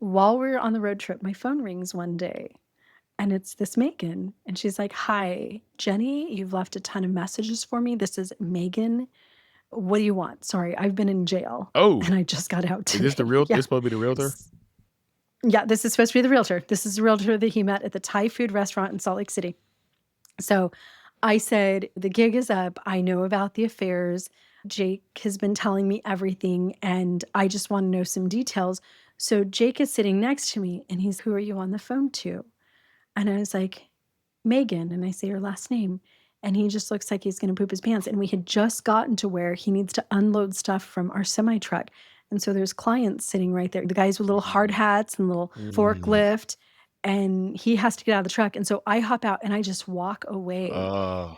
while we were on the road trip, my phone rings one day and it's this Megan. And she's like, "Hi, Jennie, you've left a ton of messages for me. This is Megan. What do you want? Sorry, I've been in jail Oh, and I just got out is this the today." real? Yeah. This supposed to be the realtor? Yeah, this is supposed to be the realtor. This is the realtor that he met at the Thai food restaurant in Salt Lake City. So I said, "The gig is up. I know about the affairs. Jake has been telling me everything, and I just want to know some details." So Jake is sitting next to me, and he's, "Who are you on the phone to?" And I was like, "Megan." And I say her last name. And he just looks like he's going to poop his pants. And we had just gotten to where he needs to unload stuff from our semi truck. And so there's clients sitting right there, the guys with little hard hats and little forklift. And he has to get out of the truck. And so I hop out and I just walk away.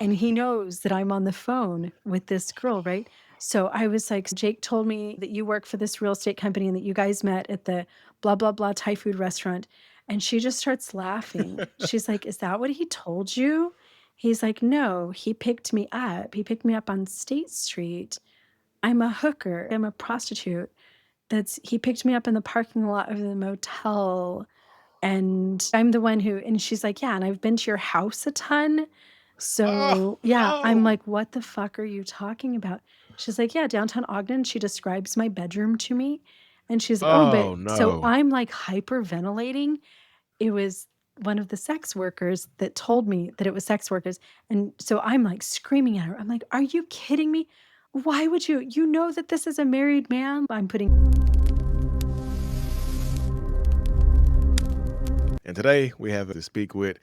And he knows that I'm on the phone with this girl, right? So I was like, "Jake told me that you work for this real estate company and that you guys met at the blah, blah, blah Thai food restaurant." And she just starts laughing. She's like, "Is that what he told you?" He's like, "No, he picked me up. He picked me up on State Street. I'm a hooker. I'm a prostitute. He picked me up in the parking lot of the motel. And I'm the one who," and she's like, "Yeah, and I've been to your house a ton." So yeah, I'm like, "What the fuck are you talking about?" She's like, "Yeah, downtown Ogden." She describes my bedroom to me. And she's like, "Oh, but," so no. I'm like hyperventilating. It was one of the sex workers that told me that it was sex workers. And so I'm like screaming at her. I'm like, "Are you kidding me? Why would you? You know that this is a married man." I'm putting. And today we have to speak with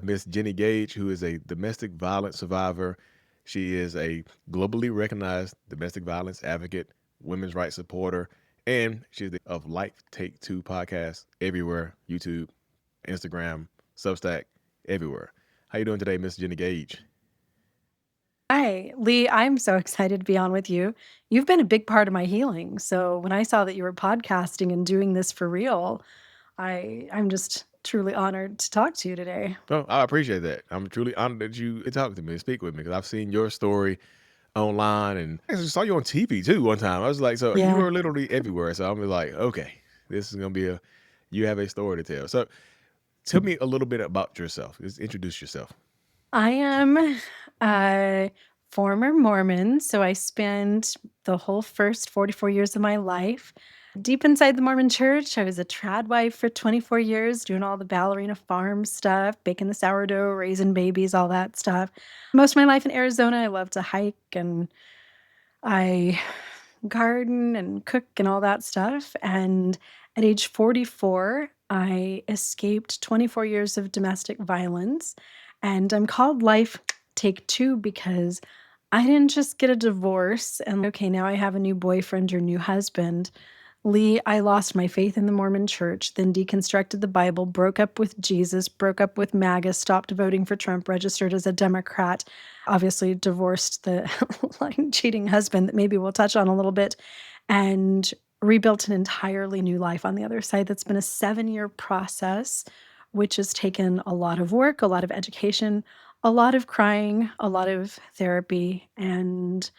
Miss Jennie Gage, who is a domestic violence survivor. She is a globally recognized domestic violence advocate, women's rights supporter, and she's the of Life Take Two podcast everywhere: YouTube, Instagram, Substack, everywhere. How you doing today, Miss Jennie Gage? Hi, Lee. I'm so excited to be on with you. You've been a big part of my healing. So when I saw that you were podcasting and doing this for real, I'm just truly honored to talk to you today. Oh, I appreciate that. I'm truly honored that you talk to me and speak with me because I've seen your story online and I just saw you on TV too one time. I was like, so you Yeah. were literally everywhere. So I'm like, okay, this is gonna be you have a story to tell. So tell me a little bit about yourself. Just introduce yourself. I am a former Mormon, so I spent the whole first 44 years of my life deep inside the Mormon church. I was a trad wife for 24 years, doing all the ballerina farm stuff, baking the sourdough, raising babies, all that stuff. Most of my life in Arizona, I love to hike and I garden and cook and all that stuff. And at age 44, I escaped 24 years of domestic violence. And I'm called Life Take Two because I didn't just get a divorce and, okay, now I have a new boyfriend or new husband. Lee, I lost my faith in the Mormon church, then deconstructed the Bible, broke up with Jesus, broke up with MAGA, stopped voting for Trump, registered as a Democrat, obviously divorced the lying, cheating husband that maybe we'll touch on a little bit, and rebuilt an entirely new life on the other side. That's been a 7-year process, which has taken a lot of work, a lot of education, a lot of crying, a lot of therapy, and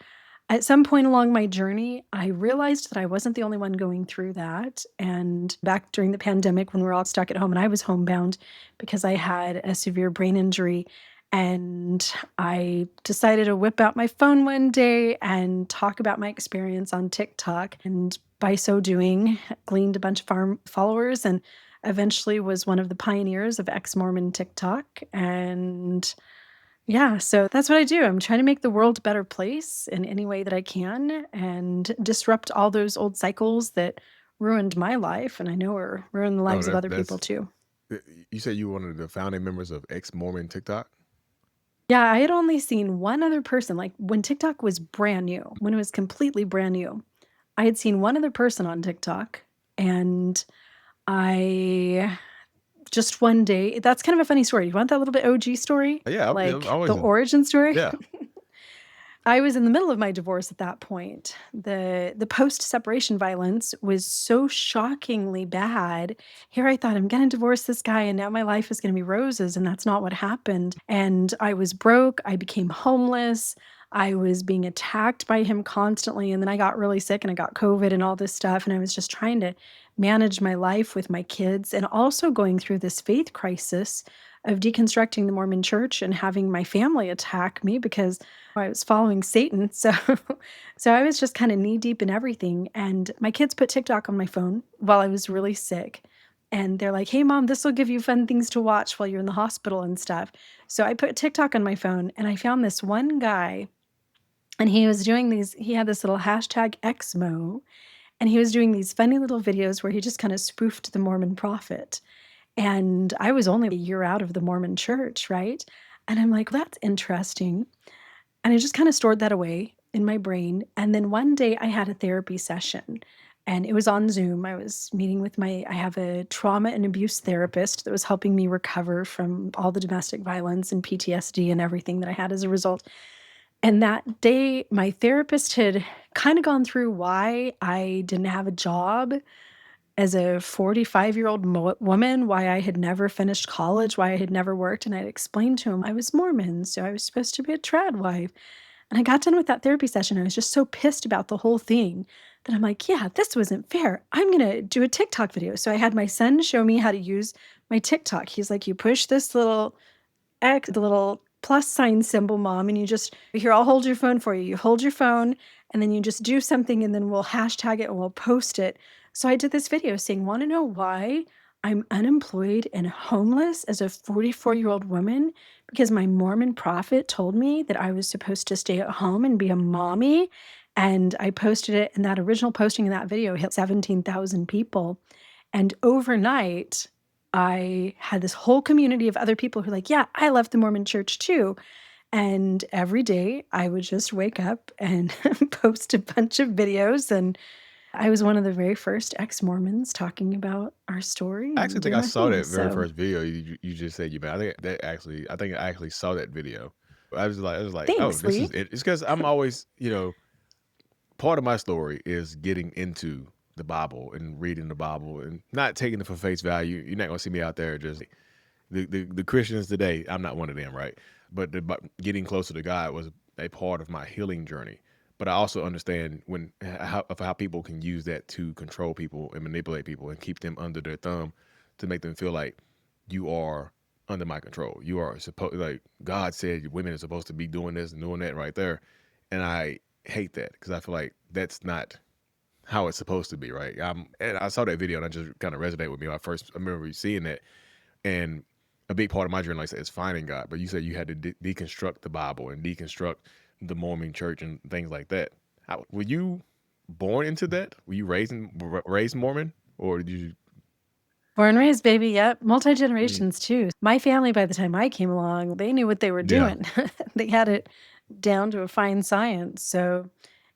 at some point along my journey, I realized that I wasn't the only one going through that. And back during the pandemic, when we were all stuck at home and I was homebound because I had a severe brain injury, and I decided to whip out my phone one day and talk about my experience on TikTok. And by so doing, gleaned a bunch of farm followers and eventually was one of the pioneers of Ex-Mormon TikTok. And yeah, so that's what I do. I'm trying to make the world a better place in any way that I can and disrupt all those old cycles that ruined my life, and I know are ruined the Oh, lives of other people that's too. you said you were one of the founding members of Ex-Mormon TikTok. Yeah, I had only seen one other person, like when TikTok was brand new, when it was completely brand new. I had seen one other person on TikTok, and I just one day, that's kind of a funny story. You want that little bit OG story? Yeah, I'm Like always the origin story? yeah. I was in the middle of my divorce at that point. The post-separation violence was so shockingly bad. Here I thought, I'm gonna divorce this guy and now my life is gonna be roses, and that's not what happened. And I was broke, I became homeless, I was being attacked by him constantly, and then I got really sick and I got COVID and all this stuff, and I was just trying to manage my life with my kids and also going through this faith crisis of deconstructing the Mormon church and having my family attack me because I was following Satan. So I was just kind of knee deep in everything, and my kids put TikTok on my phone while I was really sick. And they're like, "Hey mom, this will give you fun things to watch while you're in the hospital and stuff." So I put TikTok on my phone and I found this one guy, and he had this little hashtag Exmo, and he was doing these funny little videos where he just kind of spoofed the Mormon prophet. And I was only a year out of the Mormon church, right? And I'm like, "That's interesting." And I just kind of stored that away in my brain. And then one day I had a therapy session and it was on Zoom. I was meeting with I have a trauma and abuse therapist that was helping me recover from all the domestic violence and PTSD and everything that I had as a result. And that day, my therapist had kind of gone through why I didn't have a job as a 45-year-old woman, why I had never finished college, why I had never worked. And I'd explained to him I was Mormon, so I was supposed to be a trad wife. And I got done with that therapy session. I was just so pissed about the whole thing that I'm like, yeah, this wasn't fair. I'm going to do a TikTok video. So I had my son show me how to use my TikTok. He's like, you push this little the little plus sign symbol, mom, and you just, here, I'll hold your phone for you. You hold your phone and then you just do something and then we'll hashtag it and we'll post it. So I did this video saying, want to know why I'm unemployed and homeless as a 44-year-old woman? Because my Mormon prophet told me that I was supposed to stay at home and be a mommy. And I posted it, and that original posting in that video hit 17,000 people. And overnight, I had this whole community of other people who were like, yeah, I left the Mormon church too. And every day I would just wake up and post a bunch of videos. And I was one of the very first ex-Mormons talking about our story I and actually think doing I our saw thing. that very So first video you just said you made. I think I actually saw that video. I was like, oh, thanks, this is Lee. it. It's because I'm always, part of my story is getting into the Bible and reading the Bible and not taking it for face value. You're not gonna see me out there just the Christians today. I'm not one of them, right? But getting closer to God was a part of my healing journey. But I also understand how people can use that to control people and manipulate people and keep them under their thumb to make them feel like you are under my control. You are supposed, like God said, women are supposed to be doing this and doing that right there, and I hate that because I feel like that's not how it's supposed to be, right? And I saw that video and I just kind of resonated with me. I remember seeing that, and a big part of my journey, like I said, is finding God. But you said you had to deconstruct the Bible and deconstruct the Mormon church and things like that. Were you born into that? Were you raised Mormon, or did you? Born and raised, baby. Yep. Multi-generations too. My family, by the time I came along, they knew what they were Yeah. doing. They had it down to a fine science. So,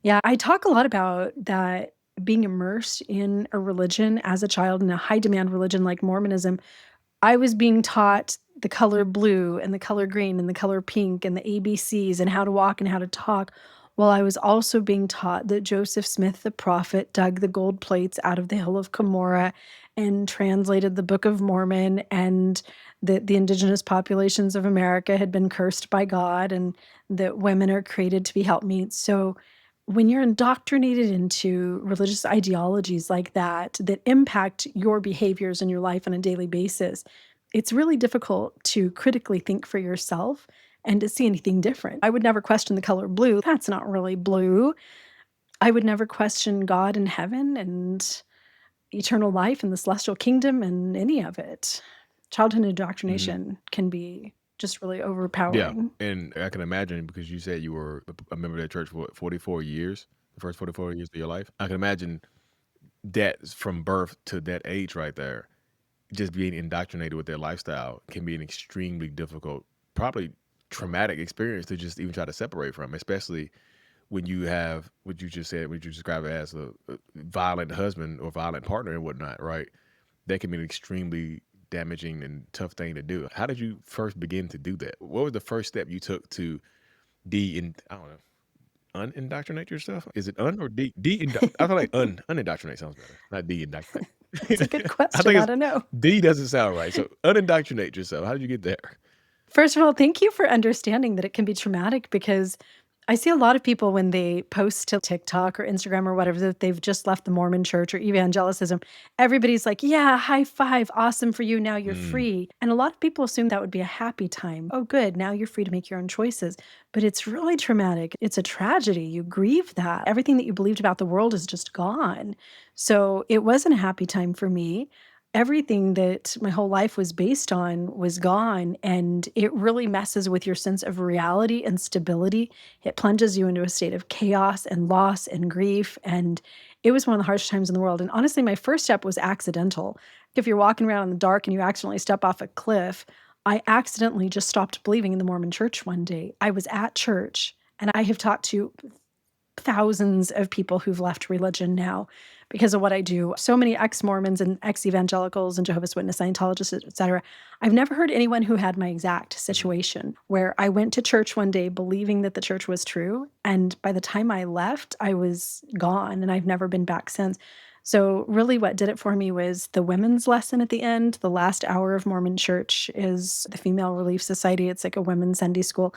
yeah, I talk a lot about that being immersed in a religion as a child, in a high demand religion like Mormonism. I was being taught the color blue and the color green and the color pink and the ABCs and how to walk and how to talk, while I was also being taught that Joseph Smith, the prophet, dug the gold plates out of the Hill of Cumorah and translated the Book of Mormon, and that the indigenous populations of America had been cursed by God and that women are created to be helpmeets. So when you're indoctrinated into religious ideologies like that, that impact your behaviors in your life on a daily basis, it's really difficult to critically think for yourself and to see anything different. I would never question the color blue. That's not really blue. I would never question God and heaven and eternal life and the celestial kingdom and any of it. Childhood Mhm. indoctrination can be just really Yeah, overpowering. and I can imagine because you said you were a member of that church for what, 44 years, the first 44 years of your life. I can imagine that from birth to that age right there, just being indoctrinated with their lifestyle can be an extremely difficult, probably traumatic experience to just even try to separate from, especially when you have what you just said, what you describe it as a violent husband or violent partner and whatnot, right? That can be an extremely damaging and tough thing to do. How did you first begin to do that? What was the first step you took to I don't know, unindoctrinate yourself? Is it un or I feel like unindoctrinate sounds better, not de-indoctrinate. That's a good I question. think I it's don't know. D doesn't sound right. So unindoctrinate yourself. How did you get there? First of all, thank you for understanding that it can be traumatic, because I see a lot of people when they post to TikTok or Instagram or whatever that they've just left the Mormon church or evangelicism. Everybody's like, yeah, high five. Awesome for you. Now you're Mm, free. And a lot of people assume that would be a happy time. Oh, good. Now you're free to make your own choices. But it's really traumatic. It's a tragedy. You grieve that. Everything that you believed about the world is just gone. So it wasn't a happy time for me. Everything that my whole life was based on was gone. And it really messes with your sense of reality and stability. It plunges you into a state of chaos and loss and grief. And it was one of the harshest times in the world. And honestly, my first step was accidental. If you're walking around in the dark and you accidentally step off a cliff, I accidentally just stopped believing in the Mormon church one day. I was at church and I have talked to thousands of people who've left religion now because of what I do. So many ex-Mormons and ex-evangelicals and Jehovah's Witness, Scientologists, et cetera. I've never heard anyone who had my exact mhm. situation where I went to church one day believing that the church was true. And by the time I left, I was gone and I've never been back since. So really what did it for me was the women's lesson at the end. The last hour of Mormon church is the Female Relief Society. It's like a women's Sunday school.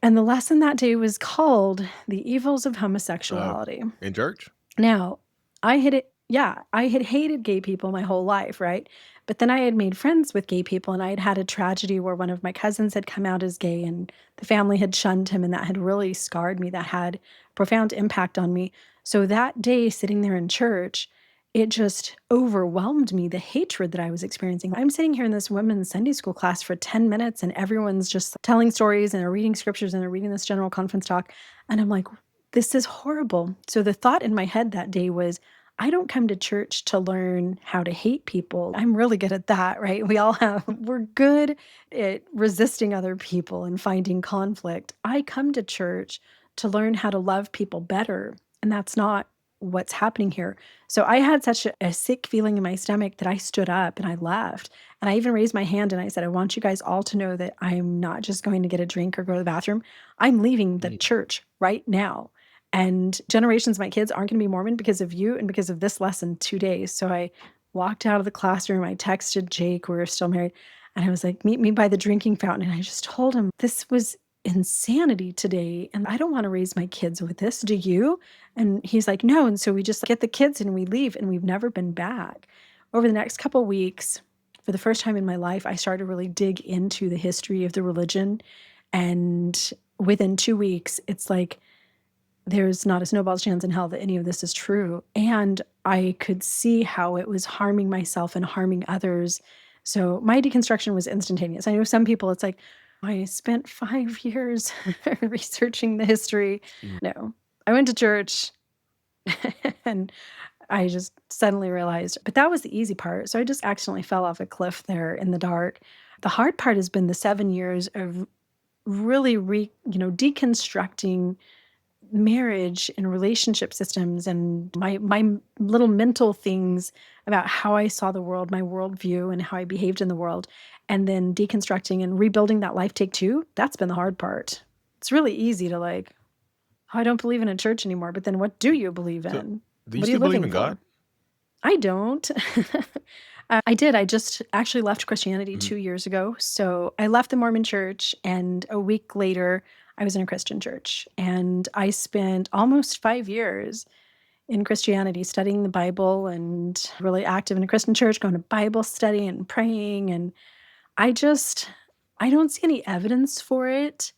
And the lesson that day was called The Evils of Uh, Homosexuality. in church? Now, I had hated gay people my whole life, right? But then I had made friends with gay people and I had had a tragedy where one of my cousins had come out as gay and the family had shunned him and that had really scarred me. That had profound impact on me. So that day sitting there in church, it just overwhelmed me, the hatred that I was experiencing. I'm sitting here in this women's Sunday school class for 10 minutes and everyone's just telling stories and they're reading scriptures and they're reading this general conference talk. And I'm like, this is horrible. So the thought in my head that day was, I don't come to church to learn how to hate people. I'm really good at that, right? We're good at resisting other people and finding conflict. I come to church to learn how to love people better. And that's not what's happening here. So I had such a sick feeling in my stomach that I stood up and I left. And I even raised my hand and I said, I want you guys all to know that I'm not just going to get a drink or go to the bathroom. I'm leaving the Mhm. church right now. And generations of my kids aren't going to be Mormon because of you and because of this lesson 2 days. So I walked out of the classroom. I texted Jake, we were still married, and I was like, meet me by the drinking fountain. And I just told him, this was insanity today. And I don't want to raise my kids with this. Do you? And he's like, no. And so we just get the kids and we leave and we've never been back. Over the next couple of weeks, for the first time in my life, I started to really dig into the history of the religion. And within 2 weeks, it's like, there's not a snowball's chance in hell that any of this is true. And I could see how it was harming myself and harming others. So my deconstruction was instantaneous. I know some people, it's like, I spent 5 years researching the history. Mhm. No, I went to church and I just suddenly realized, but that was the easy part. So I just accidentally fell off a cliff there in the dark. The hard part has been the 7 years of really deconstructing marriage and relationship systems and my little mental things about how I saw the world, my worldview, and how I behaved in the world, and then deconstructing and rebuilding that life take two. That's been the hard part. It's really easy to like, oh, I don't believe in a church anymore, but then what do you believe So, in? do you What are you still believe living in God? for? I don't. I did. I just actually left Christianity Mhm. 2 years ago. So I left the Mormon church, and a week later, I was in a Christian church. And I spent almost 5 years in Christianity studying the Bible and really active in a Christian church, going to Bible study and praying. And I just, I don't see any evidence for it.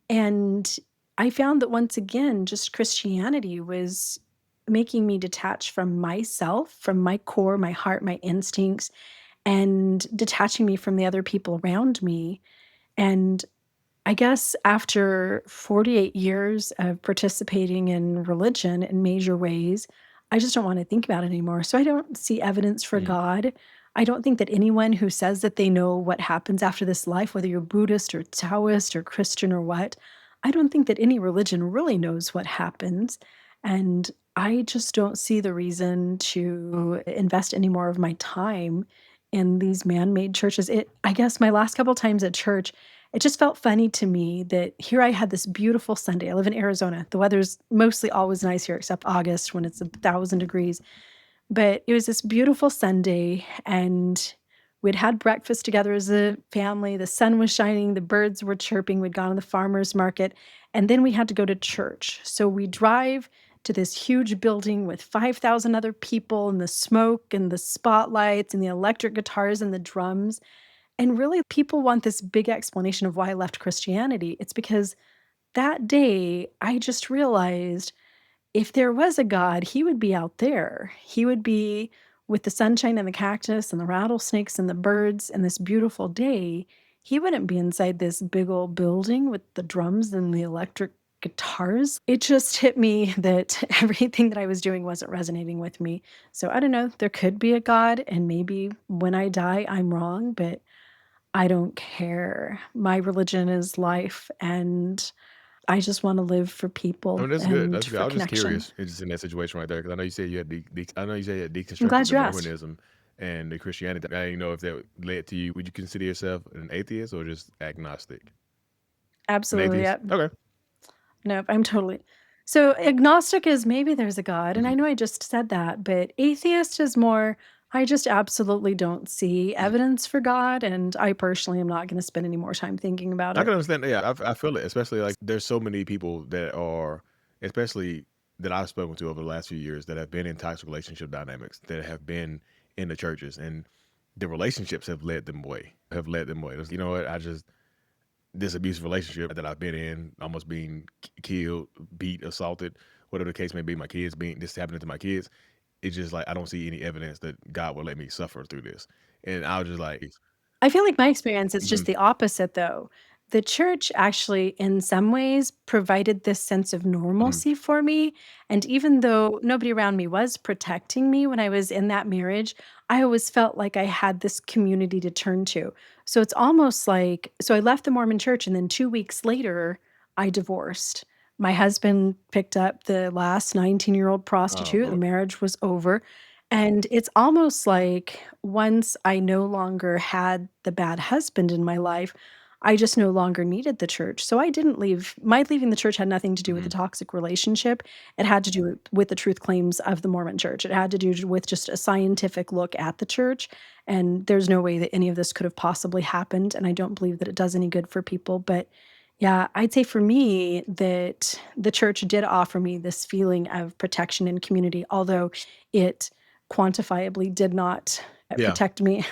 And I found that once again, just Christianity was making me detach from myself, from my core, my heart, my instincts, and detaching me from the other people around me. And I guess after 48 years of participating in religion in major ways, I just don't want to think about it anymore. So I don't see evidence for Mhm. God. I don't think that anyone who says that they know what happens after this life, whether you're Buddhist or Taoist or Christian or what, I don't think that any religion really knows what happens. And I just don't see the reason to invest any more of my time in these man-made churches. I guess my last couple times at church, it just felt funny to me that here I had this beautiful Sunday. I live in Arizona. The weather's mostly always nice here, except August when it's 1,000 degrees. But it was this beautiful Sunday, and We'd had breakfast together as a family. The sun was shining, the birds were chirping. We'd gone to the farmer's market, and then we had to go to church. So we drive to this huge building with 5,000 other people and the smoke and the spotlights and the electric guitars and the drums. And really, people want this big explanation of why I left Christianity. It's because that day I just realized if there was a God, he would be out there. He would be with the sunshine and the cactus and the rattlesnakes and the birds and this beautiful day. He wouldn't be inside this big old building with the drums and the electric guitars. It just hit me that everything that I was doing wasn't resonating with me. So I don't know, there could be a God, and maybe when I die, I'm wrong, but I don't care. My religion is life, and I just want to live for I people mean, that's good. and That's good. for I was just connection. curious, it's just in that situation right there, because I know you said you had I know you said you had I'm deconstructed glad the you asked. Mormonism and the Christianity. I didn't know if that led to you. Would you consider yourself an atheist or just agnostic? An Absolutely, atheist? yep. Okay. Nope, I'm totally so agnostic is maybe there's a God, and I Mhm, know I just said that, but atheist is more, I just absolutely don't see mhm. evidence for God, and I personally am not gonna spend any more time thinking about I it. can understand. Yeah, I feel it. Especially like there's so many people that are, especially that I've spoken to over the last few years, that have been in toxic relationship dynamics, that have been in the churches, and the relationships have led them away. Have led them away. It's, you know what? I just this abusive relationship that I've been in, almost being killed, beat, assaulted, whatever the case may be. My kids being this happening to my kids. It's just like I don't see any evidence that God will let me suffer through this, and I was just like, I feel like my experience is just mhm, the opposite, though. The church actually, in some ways, provided this sense of mhm, normalcy for me, and even though nobody around me was protecting me when I was in that marriage, I always felt like I had this community to turn to. So it's almost like so I left the Mormon church, and then 2 weeks later, I divorced. My husband picked up the last 19-year-old oh prostitute, the Lord, marriage was over, and it's almost like once I no longer had the bad husband in my life, I just no longer needed the church. So I didn't leave. My leaving the church had nothing to do with the mhm, toxic relationship. It had to do with the truth claims of the Mormon church. It had to do with just a scientific look at the church. And there's no way that any of this could have possibly happened. And I don't believe that it does any good for people. But yeah, I'd say for me that the church did offer me this feeling of protection and community, although it quantifiably did not, yeah, protect me.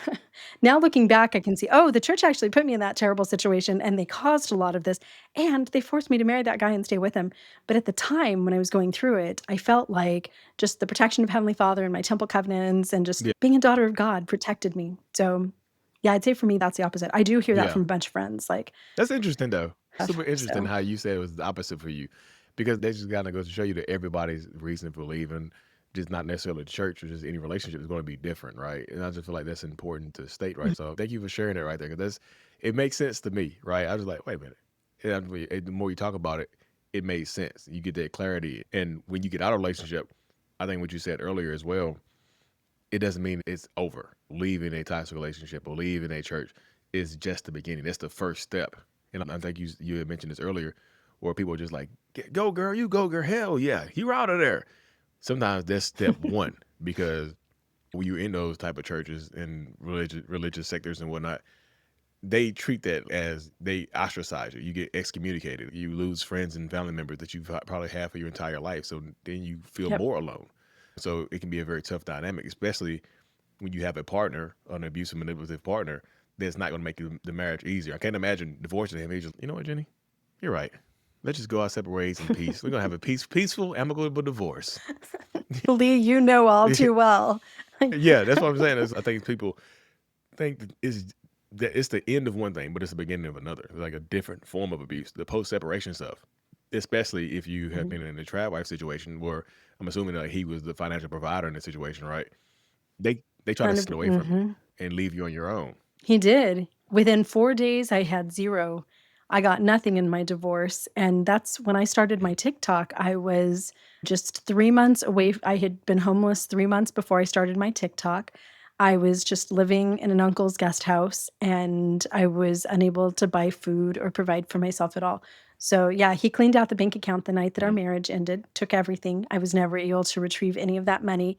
Now looking back, I can see, oh, the church actually put me in that terrible situation, and they caused a lot of this, and they forced me to marry that guy and stay with him. But at the time when I was going through it, I felt like just the protection of Heavenly Father and my temple covenants and just yeah, being a daughter of God protected me. So, yeah, I'd say for me, that's the opposite. I do hear that yeah. from a bunch of friends, like, That's interesting though. Super interesting so how you said it was the opposite for you, because that just kind of goes to show you that everybody's reason for leaving, just not necessarily the church or just any relationship, is going to be different, right? And I just feel like that's important to state, right? So thank you for sharing that right there, because that's it makes sense to me, right? I was like, wait a minute. The more you talk about it, it made sense. You get that clarity, and when you get out of a relationship, I think what you said earlier as well, it doesn't mean it's over. Leaving a toxic relationship or leaving a church is just the beginning. That's the first step. And I think you had mentioned this earlier, where people are just like, Go girl, you go girl, hell yeah, you're out of there." Sometimes that's step one, because when you're in those type of churches and religious sectors and whatnot, they treat that as they ostracize you. You get excommunicated. You lose friends and family members that you've probably had for your entire life. So then you feel yep. more alone. So it can be a very tough dynamic, especially when you have a partner, an abusive, manipulative partner, that's not going to make the marriage easier. I can't imagine divorcing him. He's just, you know what, Jenny, you're right. Let's just go our separate ways in peace. We're gonna have a peaceful, amicable divorce. Lee, you know all too well. Yeah, that's what I'm saying. I think people think that it's the end of one thing, but it's the beginning of another. Like a different form of abuse, the post separation stuff. Especially if you have Mhm. been in a trad wife situation where I'm assuming that he was the financial provider in the situation, right? They try to sit away from you Mhm. and leave you on your own. He did. Within 4 days, I had 0. I got nothing in my divorce, and that's when I started my Mhm. TikTok. I was just 3 months away I had been homeless 3 months before I started my TikTok. I was just living in an uncle's guest house, and I was unable to buy food or provide for myself at all. So, yeah, he cleaned out the bank account the night that our Mhm. marriage ended, took everything. I was never able to retrieve any of that money.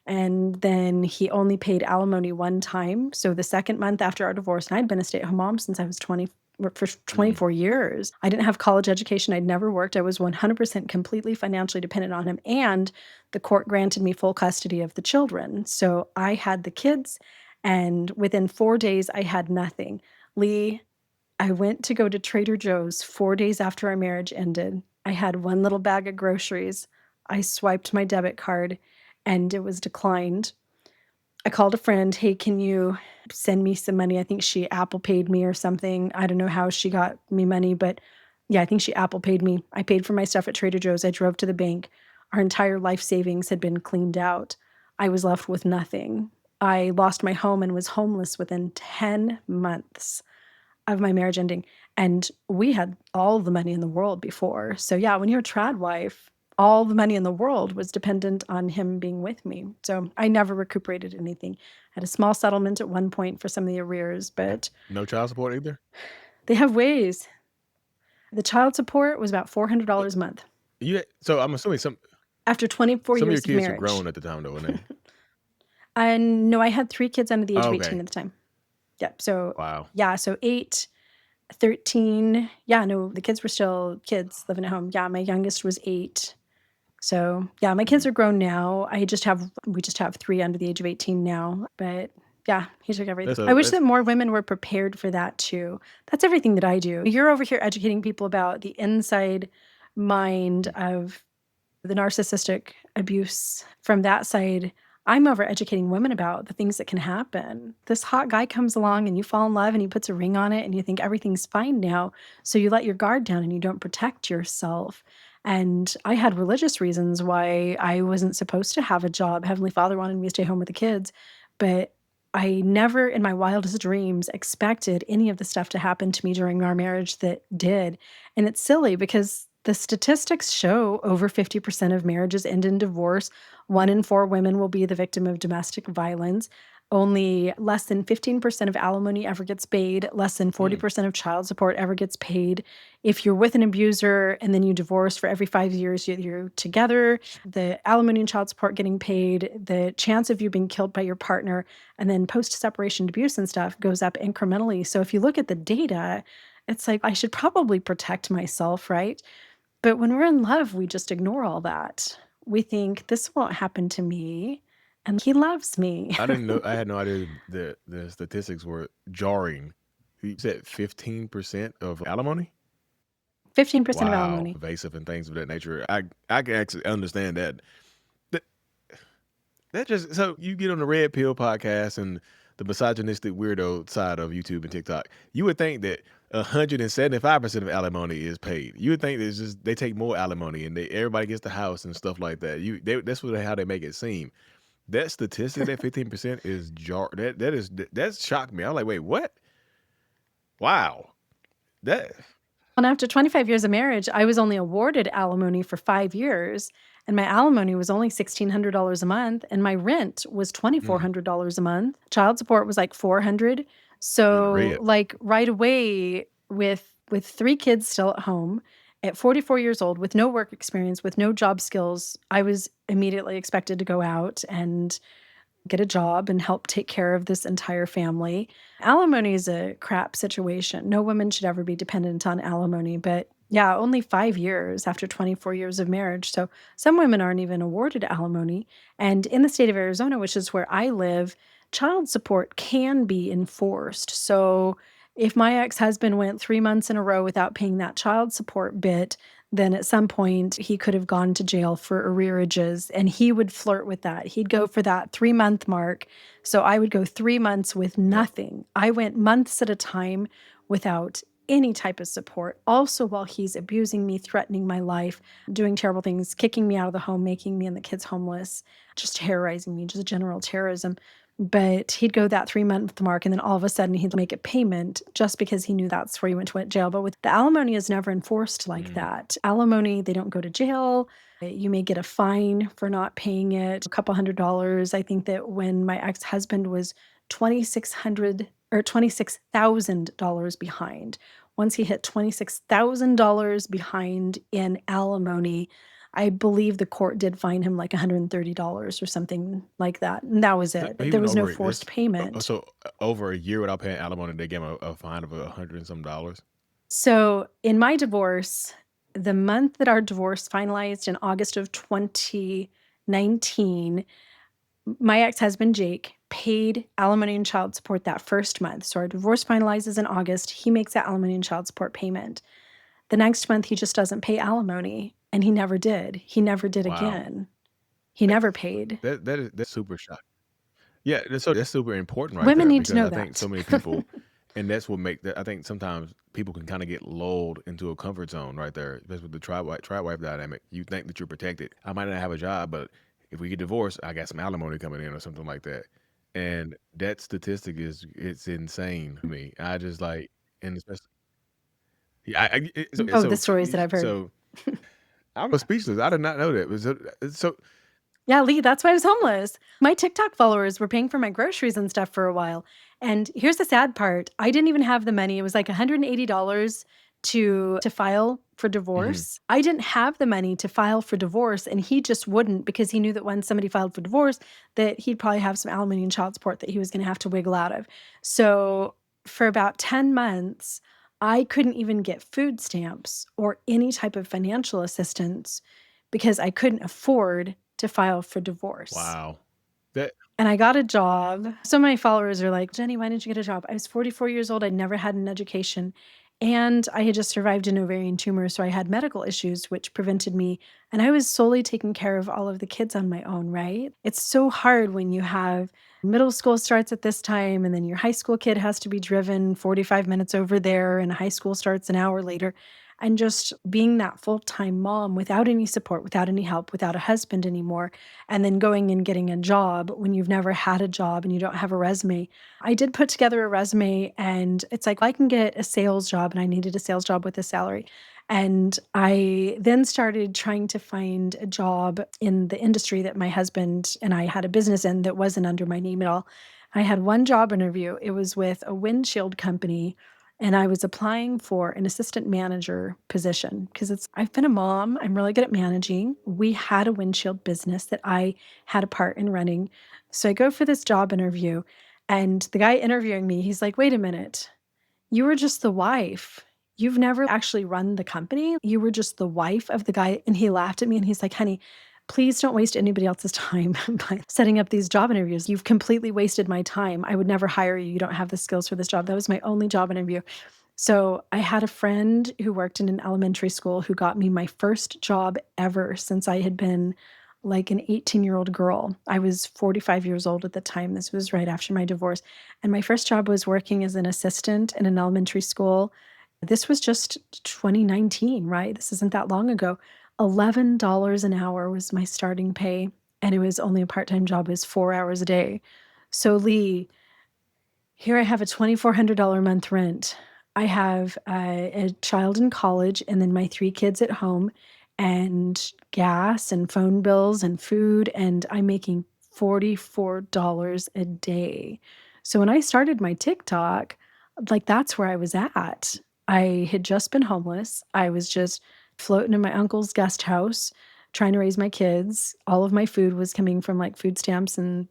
And then he only paid alimony one time. So the second month after our divorce, and I'd been a stay-at-home mom since I was 20 for Mm. 24 years. I didn't have college education. I'd never worked. I was 100% completely financially dependent on him. And the court granted me full custody of the children. So I had the kids, and within 4 days, I had nothing. Lee, I went to go to Trader Joe's 4 days after our marriage ended. I had one little bag of groceries. I swiped my debit card and it was declined. I called a friend, "Hey, can you send me some money?" I think she Apple paid me or something. I don't know how she got me money, but yeah, I think she Apple paid me. I paid for my stuff at Trader Joe's. I drove to the bank. Our entire life savings had been cleaned out. I was left with nothing. I lost my home and was homeless within 10 months of my marriage ending. And we had all the money in the world before. So yeah, when you're a trad wife, all the money in the world was dependent on him being with me. So I never recuperated anything. I had a small settlement at one point for some of the arrears, but No child support either? they have ways. The child support was about But $400 a month so I'm assuming after 24 some of your years of kids are marriage. grown at the time though, weren't they? And no, I had 3 kids under the age Oh, of 18 okay. at the time. Yep. So Wow. yeah, so 8, 13. Yeah, no, the kids were still kids living at home. Yeah, my youngest was 8. So, yeah, my kids Mhm. are grown now. We just have 3 under the age of 18 now, but yeah, he took everything. I wish That's that more women were prepared for that too. That's everything that I do. You're over here educating people about the inside mind mm, of the narcissistic abuse from that side. I'm over educating women about the things that can happen. This hot guy comes along and you fall in love and he puts a ring on it and you think everything's fine now. So you let your guard down and you don't protect yourself. And I had religious reasons why I wasn't supposed to have a job. Heavenly Father wanted me to stay home with the kids, but I never in my wildest dreams expected any of the stuff to happen to me during our marriage that did. And it's silly because the statistics show over 50% of marriages end in divorce. 1 in 4 women will be the victim of domestic violence. Only less than 15% of alimony ever gets paid. Less than mm, 40% of child support ever gets paid. If you're with an abuser and then you divorce for every 5 years you're together, the alimony and child support getting paid, the chance of you being killed by your partner, and then post-separation abuse and stuff goes up incrementally. So if you look at the data, it's like I should probably protect myself, right? But when we're in love, we just ignore all that. We think this won't happen to me, and he loves me. I didn't know. I had no idea the statistics were jarring. You said 15% of alimony? 15% of Wow, alimony. evasive and things of that nature. I can actually understand that. That, that just so you get on the Red Pill podcast and the misogynistic weirdo side of YouTube and TikTok, you would think that 175% of alimony is paid. You would think that it's just they take more alimony and everybody gets the house and stuff like that. That's how they make it seem. That statistic, that 15% is that shocked me. I was like, wait, what? Wow. That And after 25 years of marriage, I was only awarded alimony for 5 years, and my alimony was only $1,600 a month, and my rent was mm, $2,400 a month. Child support was like 400. in the So, red. like right away with 3 kids still at home, at 44 years old with no work experience, with no job skills, I was immediately expected to go out and get a job and help take care of this entire family. Alimony is a crap situation. No woman should ever be dependent on alimony, but yeah, only 5 years after 24 years of marriage. So some women aren't even awarded alimony. And in the state of Arizona, which is where I live, child support can be enforced. So if my ex-husband went 3 months in a row without paying that child support bit, then at some point he could have gone to jail for arrearages, and he would flirt with that. He'd go for that 3-month mark. So I would go 3 months with Yep. nothing. I went months at a time without any type of support. Also, while he's abusing me, threatening my life, doing terrible things, kicking me out of the home, making me and the kids homeless, just terrorizing me, just general terrorism. But he'd go that 3-month mark, and then all of a sudden he'd make a payment just because he knew that's where he went to jail. But with the alimony is never enforced like Mm, that. Alimony, they don't go to jail. You may get a fine for not paying it, a couple $100. I think that when my ex-husband was 2,600 or $26,000 behind. Once he hit $26,000 behind in alimony, I believe the court did fine him like $130 or something like that. And that was So it. he There went was no over it. forced payment. Over a year without paying alimony, they gave him a fine of $100 and some dollars. So in my divorce, the month that our divorce finalized in August of 2019, my ex-husband, Jake, paid alimony and child support that first month. So our divorce finalizes in August. He makes that alimony and child support payment. The next month, he just doesn't pay alimony, and he never did. He never did Wow. again. He never paid. That's super shocking. Yeah, that's super important right Women there, need to because know I think so that. many people, and that's what make that. I think sometimes people can kind of get lulled into a comfort zone right there, especially with the tri-wife dynamic. You think that you're protected. I might not have a job, but if we get divorced, I got some alimony coming in or something like that. And that statistic it's insane to me. I just like, and especially, yeah, Oh, the stories that I've heard. so I'm speechless. I did not know that. So Yeah, Lee, that's why I was homeless. My TikTok followers were paying for my groceries and stuff for a while. And here's the sad part. I didn't even have the money. It was like $180 to file for mhm. divorce. I didn't have the money to file for divorce, and he just wouldn't, because he knew that when somebody filed for divorce, that he'd probably have some alimony and child support that he was going to have to wiggle out of. So for about 10 months, I couldn't even get food stamps or any type of financial assistance because I couldn't afford to file for divorce. Wow, that And I got a job. So many followers are like, Jennie, why didn't you get a job? I was 44 years old. I'd never had an education. And I had just survived an ovarian tumor. So I had medical issues, which prevented me. And I was solely taking care of all of the kids on my own, right? It's so hard when you have middle school starts at this time, and then your high school kid has to be driven 45 minutes over there, and high school starts an hour later. And just being that full time mom without any support, without any help, without a husband anymore, and then going and getting a job when you've never had a job and you don't have a resume. I did put together a resume, and it's like, I can get a sales job, and I needed a sales job with a salary. And I then started trying to find a job in the industry that my husband and I had a business in that wasn't under my name at all. I had one job interview. It was with a windshield company, and I was applying for an assistant manager position because I've been a mom. I'm really good at managing. We had a windshield business that I had a part in running. So I go for this job interview, and the guy interviewing me, he's like, "Wait a minute. You were just the wife. You've never actually run the company. You were just the wife of the guy." And he laughed at me, and he's like, "Honey, please don't waste anybody else's time by setting up these job interviews. You've completely wasted my time. I would never hire you. You don't have the skills for this job." That was my only job interview. So I had a friend who worked in an elementary school who got me my first job ever since I had been like an 18-year-old girl. I was 45 years old at the time. This was right after my divorce. And my first job was working as an assistant in an elementary school. This was just 2019, right? This isn't that long ago. $11 an hour was my starting pay, and it was only a part-time job. It was 4 hours a day. So Lee, here I have a $2,400 a month rent. I have a child in college, and then my 3 kids at home, and gas and phone bills and food, and I'm making $44 a day. So when I started my TikTok, like, that's where I was at. I had just been homeless. I was just floating in my uncle's guest house trying to raise my kids. All of my food was coming from like food stamps and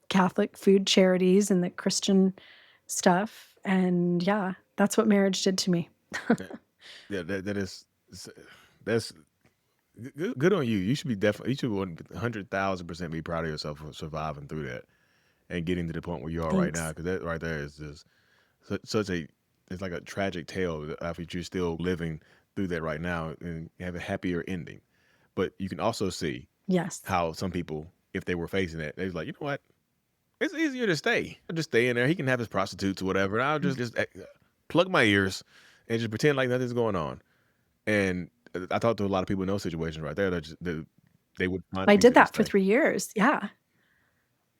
Catholic food charities and the Christian stuff. And yeah, that's what marriage did to me. that, yeah, that is that's good on you. You should be definitely, you should 100,000% be proud of yourself for surviving through that and getting to the point where you are right now. Thanks. Because that right there is just such a, it's like a tragic tale after you're still living through that right now and have a happier ending. But you can also see Yes. how some people, if they were facing that, they're like, you know what? It's easier to stay. I'll just stay in there. He can have his prostitutes or whatever. And I'll just plug my ears and just pretend like nothing's going on. And I talked to a lot of people in those situations right there. They would find I things did to that for stay. 3 years. Yeah.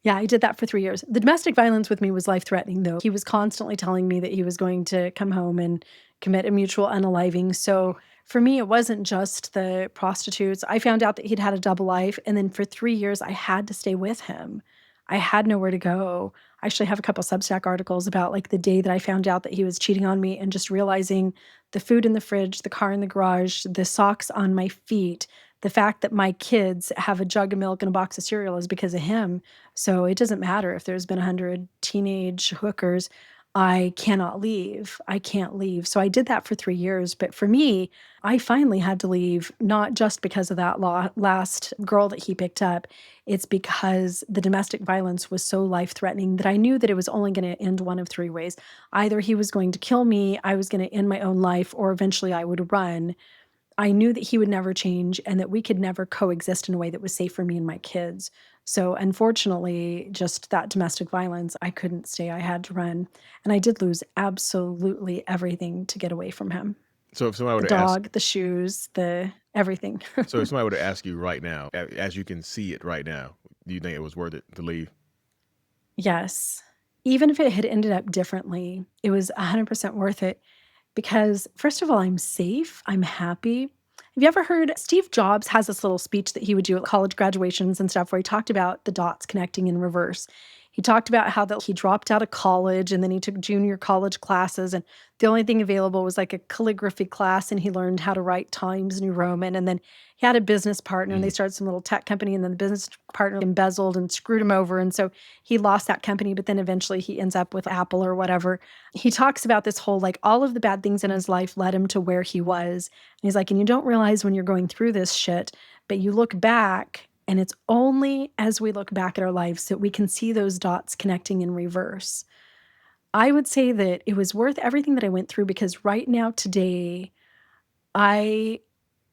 Yeah, I did that for 3 years. The domestic violence with me was life-threatening, though. He was constantly telling me that he was going to come home and commit a mutual unaliving. So for me, it wasn't just the prostitutes. I found out that he'd had a double life, and then for 3 years, I had to stay with him. I had nowhere to go. I actually have a couple Substack articles about like the day that I found out that he was cheating on me, and just realizing the food in the fridge, the car in the garage, the socks on my feet, The fact that my kids have a jug of milk and a box of cereal is because of him. So it doesn't matter if there's been 100 teenage hookers. I cannot leave. I can't leave. So I did that for 3 years. But for me, I finally had to leave, not just because of that last girl that he picked up. It's because the domestic violence was so life threatening that I knew that it was only going to end one of three ways. Either he was going to kill me, I was going to end my own life, or eventually I would run. I knew that he would never change and that we could never coexist in a way that was safe for me and my kids. So, unfortunately, just that domestic violence, I couldn't stay. I had to run. And I did lose absolutely everything to get away from him. So if somebody The were to ask, dog, the shoes, the everything. so if somebody were to ask you right now, as you can see it right now, do you think it was worth it to leave? Yes. Even if it had ended up differently, it was 100% worth it because, first of all, I'm safe, I'm happy. Have you ever heard Steve Jobs has this little speech that he would do at college graduations and stuff where he talked about the dots connecting in reverse? He talked about how that he dropped out of college and then he took junior college classes and the only thing available was like a calligraphy class and he learned how to write Times New Roman and then he had a business partner and they Mm. started some little tech company and then the business partner embezzled and screwed him over and so he lost that company but then eventually he ends up with Apple or whatever. He talks about this whole like all of the bad things in his life led him to where he was. And he's like, and you don't realize when you're going through this shit, but you look back and it's only as we look back at our lives that we can see those dots connecting in reverse. I would say that it was worth everything that I went through because right now, today, I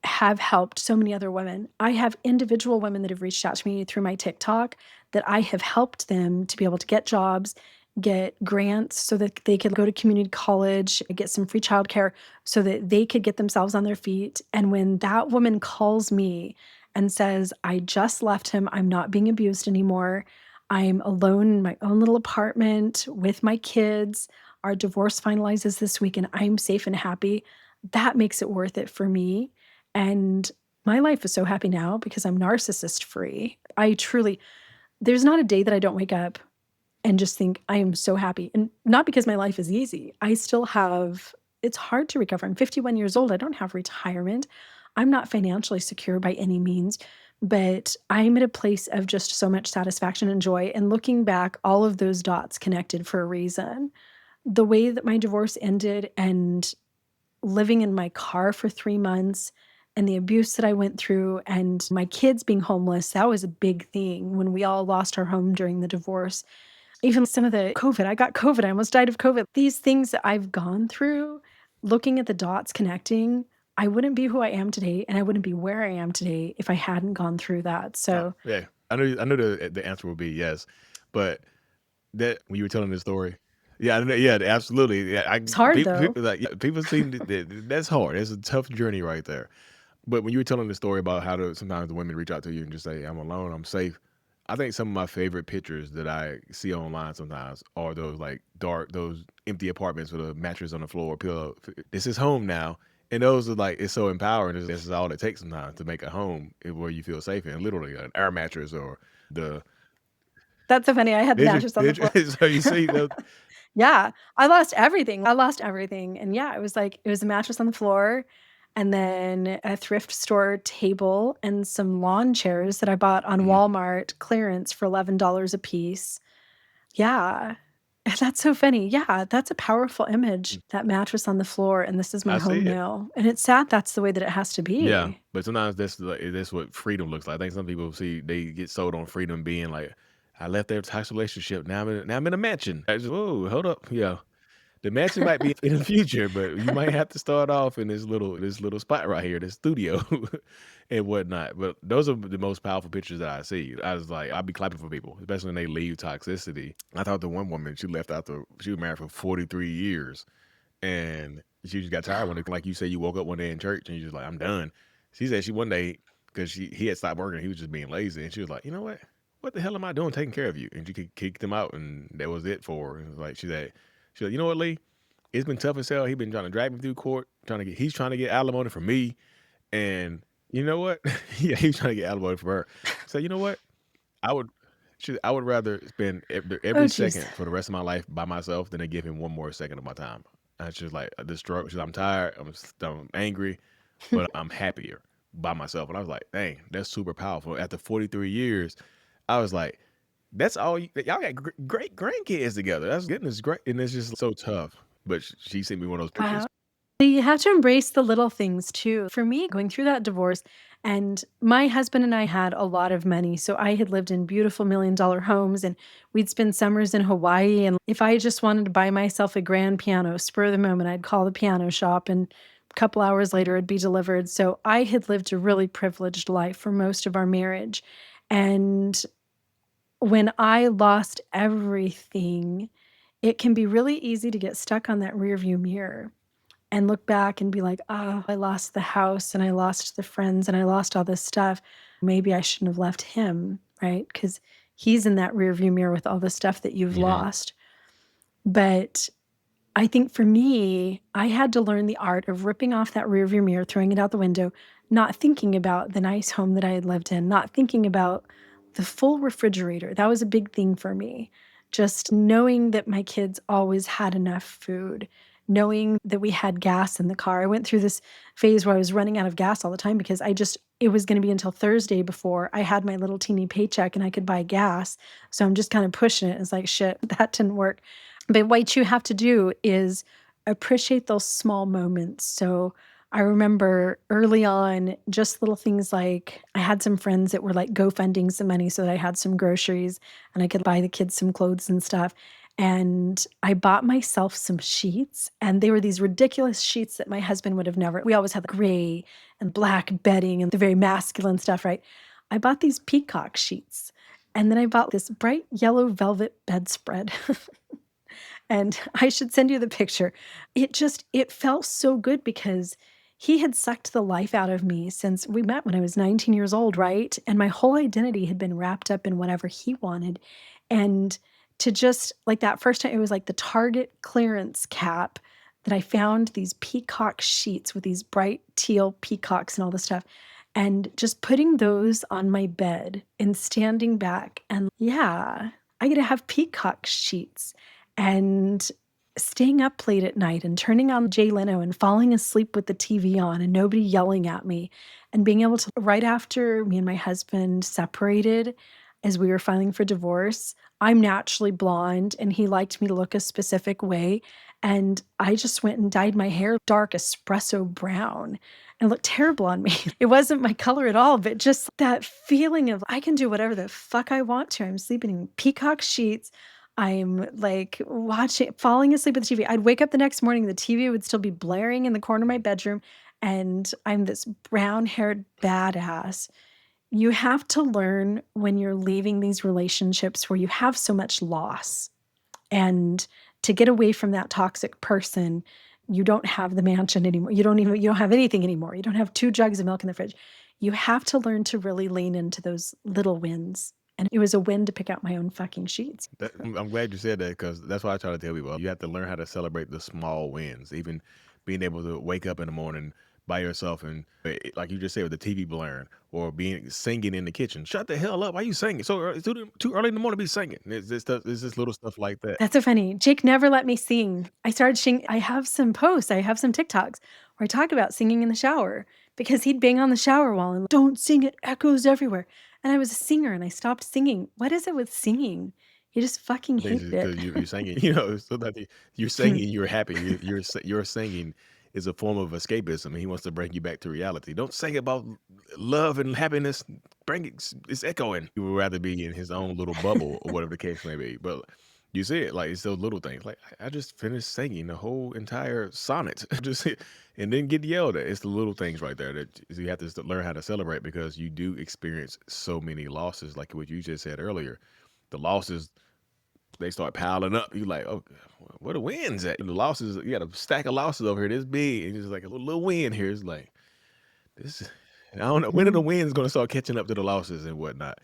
have helped so many other women. I have individual women that have reached out to me through my TikTok that I have helped them to be able to get jobs, get grants so that they could go to community college, get some free childcare so that they could get themselves on their feet. And when that woman calls me and says, I just left him, I'm not being abused anymore. I'm alone in my own little apartment with my kids. Our divorce finalizes this week and I'm safe and happy. That makes it worth it for me. And my life is so happy now because I'm narcissist free. I truly, there's not a day that I don't wake up and just think I am so happy. And not because my life is easy. I still have, it's hard to recover. I'm 51 years old. I don't have retirement. I'm not financially secure by any means, but I'm at a place of just so much satisfaction and joy. And looking back, all of those dots connected for a reason. The way that my divorce ended and living in my car for 3 months and the abuse that I went through and my kids being homeless, that was a big thing when we all lost our home during the divorce. Even some of the COVID, I got COVID, I almost died of COVID. These things that I've gone through, looking at the dots connecting, I wouldn't be who I am today and I wouldn't be where I am today if I hadn't gone through that. Oh, So yeah. I knew the answer would be yes, but that when you were telling this story, yeah, yeah, absolutely. Yeah, it's hard though. people like yeah, people seem that's hard. It's a tough journey right there. But when you were telling the story about how sometimes the women reach out to you and just say, "I'm alone, I'm safe," I think some of my favorite pictures that I see online sometimes are those like dark, those empty apartments with a mattress on the floor, pillow. This is home now, and those are like it's so empowering. This is all it takes sometimes to make a home where you feel safe in, literally an air mattress or the. That's so funny. I had the mattress on the floor. So you see those. Yeah, I lost everything. I lost everything, and yeah, it was like it was a mattress on the floor, and then a thrift store table and some lawn chairs that I bought on Mhm. Walmart clearance for $11 a piece. Yeah, that's so funny. Yeah, that's a powerful image, that mattress on the floor, and this is my I see home it. now, and it's sad that's the way that it has to Yeah, be. but sometimes that's what freedom looks like. I think some people see they get sold on freedom being like, I left their toxic relationship. Now I'm in a mansion. I just whoa, hold up. Yeah. The mansion might be in the future, but you might have to start off in this little spot right here, this studio and whatnot. But those are the most powerful pictures that I see. I was like, I'll be clapping for people, especially when they leave toxicity. I thought the one woman, she left after she was married for 43 years and she just got tired when, like you said, you woke up one day in church and you're just like, I'm done. She said she one day, because he had stopped working, he was just being lazy. And she was like, you know what? What the hell am I doing taking care of you? And she kicked him out and that was it for her. And it was like, she's like, you know what, Lee? It's been tough as hell. He's been trying to drag me through court, he's trying to get alimony from me. And you know what? Yeah, he's trying to get alimony from her. So you know what? I would I would rather spend Oh, every jeez. second for the rest of my life by myself than to give him one more second of my time. I just like the struggle. I'm tired. I'm angry, but I'm happier by myself. And I was like, dang, that's super powerful. After 43 years, I was like, that's all y'all got great grandkids together. That's goodness great. And it's just so tough. But she sent me one of those pictures. Wow. You have to embrace the little things too. For me, going through that divorce, and my husband and I had a lot of money. So I had lived in beautiful $1 million homes and we'd spend summers in Hawaii. And if I just wanted to buy myself a grand piano, spur of the moment, I'd call the piano shop and a couple hours later it'd be delivered. So I had lived a really privileged life for most of our marriage. And when I lost everything, it can be really easy to get stuck on that rearview mirror and look back and be like, "Oh, I lost the house and I lost the friends and I lost all this stuff. Maybe I shouldn't have left him," right? Because he's in that rearview mirror with all the stuff that you've Hmm. lost. But I think for me, I had to learn the art of ripping off that rearview mirror, throwing it out the window, not thinking about the nice home that I had lived in, not thinking about the full refrigerator. That was a big thing for me. Just knowing that my kids always had enough food, knowing that we had gas in the car. I went through this phase where I was running out of gas all the time because it was going to be until Thursday before I had my little teeny paycheck and I could buy gas. So I'm just kind of pushing it. It's like, shit, that didn't work. But what you have to do is appreciate those small moments. So I remember early on, just little things like I had some friends that were like GoFunding some money so that I had some groceries and I could buy the kids some clothes and stuff. And I bought myself some sheets, and they were these ridiculous sheets that my husband would have never. We always had the gray and black bedding and the very masculine stuff, right? I bought these peacock sheets, and then I bought this bright yellow velvet bedspread. And I should send you the picture. It felt so good because he had sucked the life out of me since we met when I was 19 years old, right? And my whole identity had been wrapped up in whatever he wanted. And to just like that first time, it was like the Target clearance cap that I found these peacock sheets with these bright teal peacocks and all this stuff. And just putting those on my bed and standing back and yeah, I get to have peacock sheets and staying up late at night and turning on Jay Leno and falling asleep with the TV on and nobody yelling at me and being able to right after me and my husband separated as we were filing for divorce, I'm naturally blonde and he liked me to look a specific way. And I just went and dyed my hair dark espresso brown and it looked terrible on me. It wasn't my color at all, but just that feeling of I can do whatever the fuck I want to. I'm sleeping in peacock sheets. I'm like falling asleep with the TV. I'd wake up the next morning, the TV would still be blaring in the corner of my bedroom, and I'm this brown haired badass. You have to learn when you're leaving these relationships where you have so much loss. And to get away from that toxic person, you don't have the mansion anymore. You don't have anything anymore. You don't have 2 jugs of milk in the fridge. You have to learn to really lean into those little wins. And it was a win to pick out my own fucking sheets. I'm glad you said that because that's why I try to tell people you have to learn how to celebrate the small wins, even being able to wake up in the morning by yourself and like you just said with the TV blaring or being singing in the kitchen. Shut the hell up! Why you singing so early? It's too early in the morning to be singing. It's just little stuff like that. That's so funny. Jake never let me sing. I started singing. I have some posts, I have some TikToks where I talk about singing in the shower because he'd bang on the shower wall and don't sing, it echoes everywhere. And I was a singer and I stopped singing. What is it with singing? He just fucking I think hated it's it. because you're singing. You know, so that you're singing, you're happy. Your singing is a form of escapism, and he wants to bring you back to reality. Don't sing about love and happiness. Bring it. It's echoing. He would rather be in his own little bubble or whatever the case may be. But you see it like it's those little things. Like I just finished singing the whole entire sonnet, just and then get yelled at. It's the little things right there that you have to learn how to celebrate because you do experience so many losses, like what you just said earlier. The losses they start piling up. You like, oh, where the wins at? And the losses, you got a stack of losses over here this big, and it's like a little win here. It's like this. I don't know when are the Mhm. wins going to start catching up to the losses and whatnot,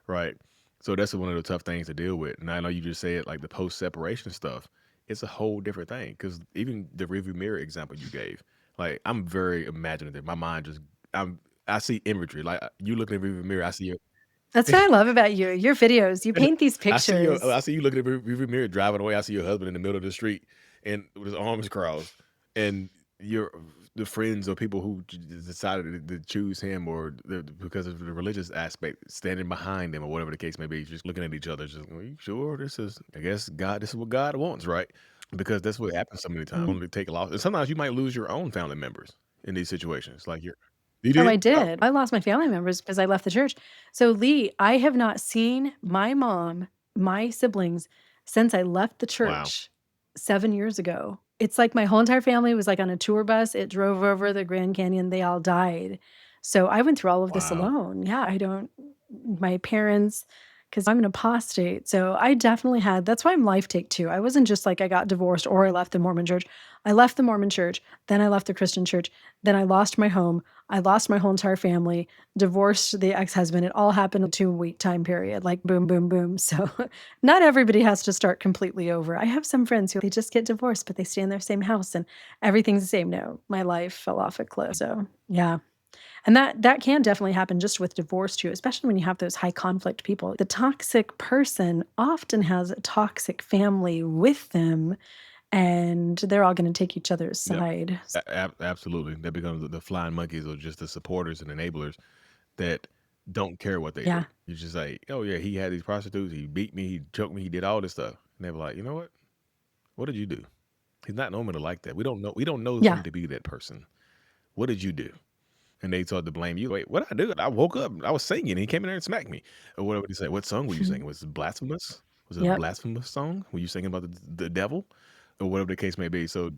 right? So that's one of the tough things to deal with. And I know you just said like the post separation stuff. It's a whole different thing because even the rearview mirror example you gave, like I'm very imaginative. My mind just I see imagery. Like you look in the rearview mirror, I see your That's what I love about you. Your videos, you paint these I pictures. see you looking at the rearview mirror driving away. I see your husband in the middle of the street and with his arms crossed, and you're the friends or people who decided to choose him or because of the religious aspect, standing behind him or whatever the case may be, just looking at each other, just, are you sure this is, I guess, God, this is what God wants, right? Because that's what happens so many times. Mm. Only take a loss. And sometimes you might lose your own family members in these situations. Like you Oh, I did? Oh, did. I lost my family members because I left the church. So, Lee, I have not seen my mom, my siblings, since I left the wow. church 7 years ago. It's like my whole entire family was like on a tour bus. It drove over the Grand Canyon. They all died. So I went through all of this Wow. alone. Yeah, I don't, my parents, because I'm an apostate. So I definitely had, that's why I'm life take two. I wasn't just like I got divorced or I left the Mormon church. I left the Mormon church, then I left the Christian church, then I lost my home. I lost my whole entire family, divorced the ex-husband. It all happened in a 2-week time period, like boom, boom, boom. So not everybody has to start completely over. I have some friends who they just get divorced, but they stay in their same house and everything's the same. No, my life fell off a cliff. So yeah. And that can definitely happen just with divorce too, especially when you have those high conflict people. The toxic person often has a toxic family with them and they're all going to take each other's Yep. side. Absolutely. That becomes the flying monkeys or just the supporters and enablers that don't care what they do. Yeah. You're just like, oh yeah, he had these prostitutes, he beat me, he choked me, he did all this stuff. And they were like, you know what? What did you do? He's not normally like that. We don't know Yeah. him to be that person. What did you do? And they started to blame you. Wait, what did I do? I woke up, I was singing, and he came in there and smacked me. Or whatever they say. What song were you singing? Was it blasphemous? Was it a Yep. blasphemous song? Were you singing about the devil? Or whatever the case may be. So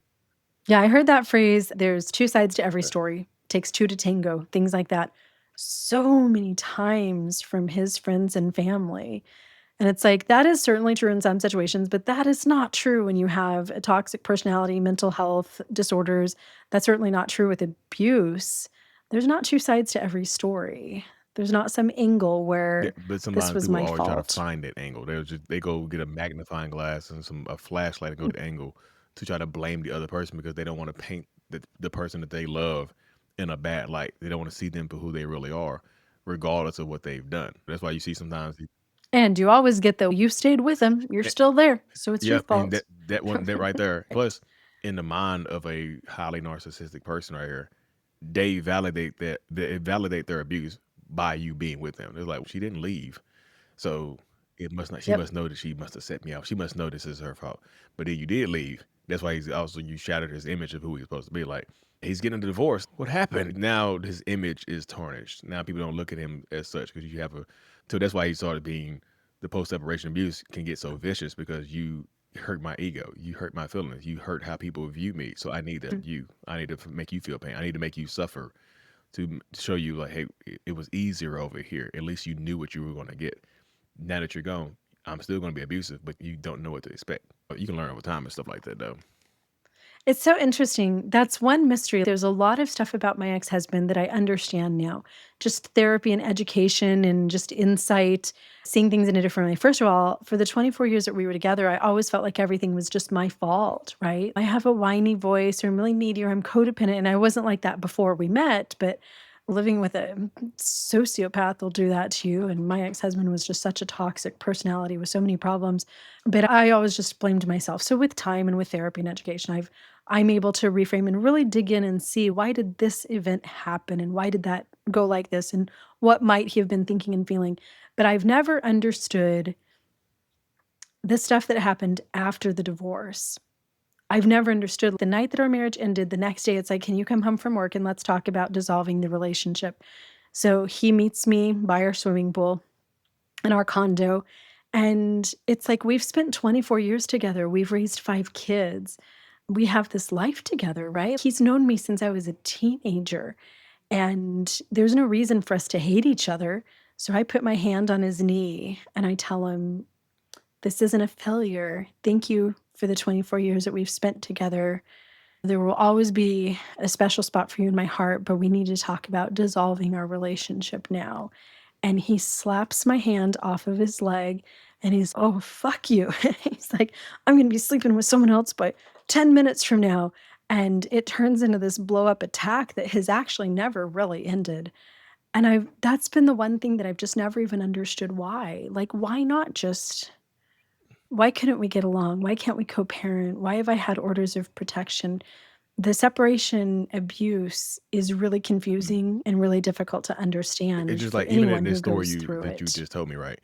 Yeah, I heard that phrase, there's 2 sides to every story. Takes 2 to tango, things like that. So many times from his friends and family. And it's like, that is certainly true in some situations, but that is not true when you have a toxic personality, mental health disorders. That's certainly not true with abuse. There's not 2 sides to every story. There's not some angle yeah, where but this sometimes was people my always try to fault. find that angle. They go get a magnifying glass and a flashlight and go to the angle to try to blame the other person because they don't want to paint the person that they love in a bad light. They don't want to see them for who they really are, regardless of what they've done. That's why you see sometimes And you always get the, "You stayed with him, you're still there, so it's your yeah, and fault." that right there. Plus, in the mind of a highly narcissistic person right here, they validate their abuse by you being with them. They're like, she didn't leave. So it must not. She Yep. must know that she must have set me off. She must know this is her fault. But then you did leave. That's why he's also you shattered his image of who he's supposed to be. Like he's getting a divorce. What happened? Now his image is tarnished. Now people don't look at him as such because you have a. So that's why he started being the post separation abuse can get so vicious because you hurt my ego. You hurt my feelings. You hurt how people view me. So I need that you. I need to make you feel pain. I need to make you suffer to show you like, hey, it was easier over here. At least you knew what you were going to get. Now that you're gone, I'm still going to be abusive, but you don't know what to expect. You can learn over time and stuff like that, though. It's so interesting. That's one mystery. There's a lot of stuff about my ex-husband that I understand now. Just therapy and education and just insight, seeing things in a different way. First of all, for the 24 years that we were together, I always felt like everything was just my fault, right? I have a whiny voice or I'm really needy or I'm codependent. And I wasn't like that before we met, but living with a sociopath will do that to you. And my ex-husband was just such a toxic personality with so many problems. But I always just blamed myself. So with time and with therapy and education, I'm able to reframe and really dig in and see, why did this event happen and why did that go like this and what might he have been thinking and feeling. But I've never understood the stuff that happened after the divorce. I've never understood the night that our marriage ended, the next day it's like, can you come home from work and let's talk about dissolving the relationship? So he meets me by our swimming pool in our condo. And it's like, we've spent 24 years together. We've raised 5 kids. We have this life together, right? He's known me since I was a teenager. And there's no reason for us to hate each other. So I put my hand on his knee and I tell him, this isn't a failure. Thank you for the 24 years that we've spent together. There will always be a special spot for you in my heart, but we need to talk about dissolving our relationship now. And he slaps my hand off of his leg and he's, oh, fuck you. He's like, I'm going to be sleeping with someone else by 10 minutes from now. And it turns into this blow up attack that has actually never really ended. And that's been the one thing that I've just never even understood why. Like, why couldn't we get along? Why can't we co-parent? Why have I had orders of protection? the separation abuse is really Mm. confusing and really difficult to It's understand just for like even in anyone this who story goes you through that you it. just told me, right?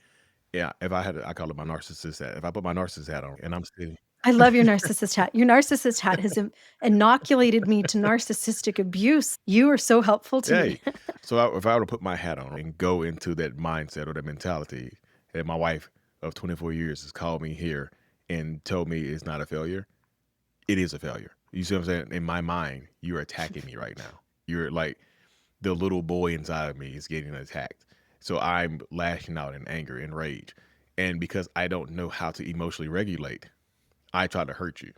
Yeah, if I had I call it my narcissist hat. If I put my narcissist hat on and I'm still I love your narcissist hat. Your narcissist hat has inoculated me to narcissistic abuse. You are so helpful to Hey, me. so if I were to put my hat on and go into that mindset or that mentality that my wife of 24 years has called me here and told me it's not a failure, it is a failure. You see what I'm saying? In my mind, you're attacking me right now. You're like the little boy inside of me is getting attacked. So I'm lashing out in anger and rage. And because I don't know how to emotionally regulate, I try to hurt you.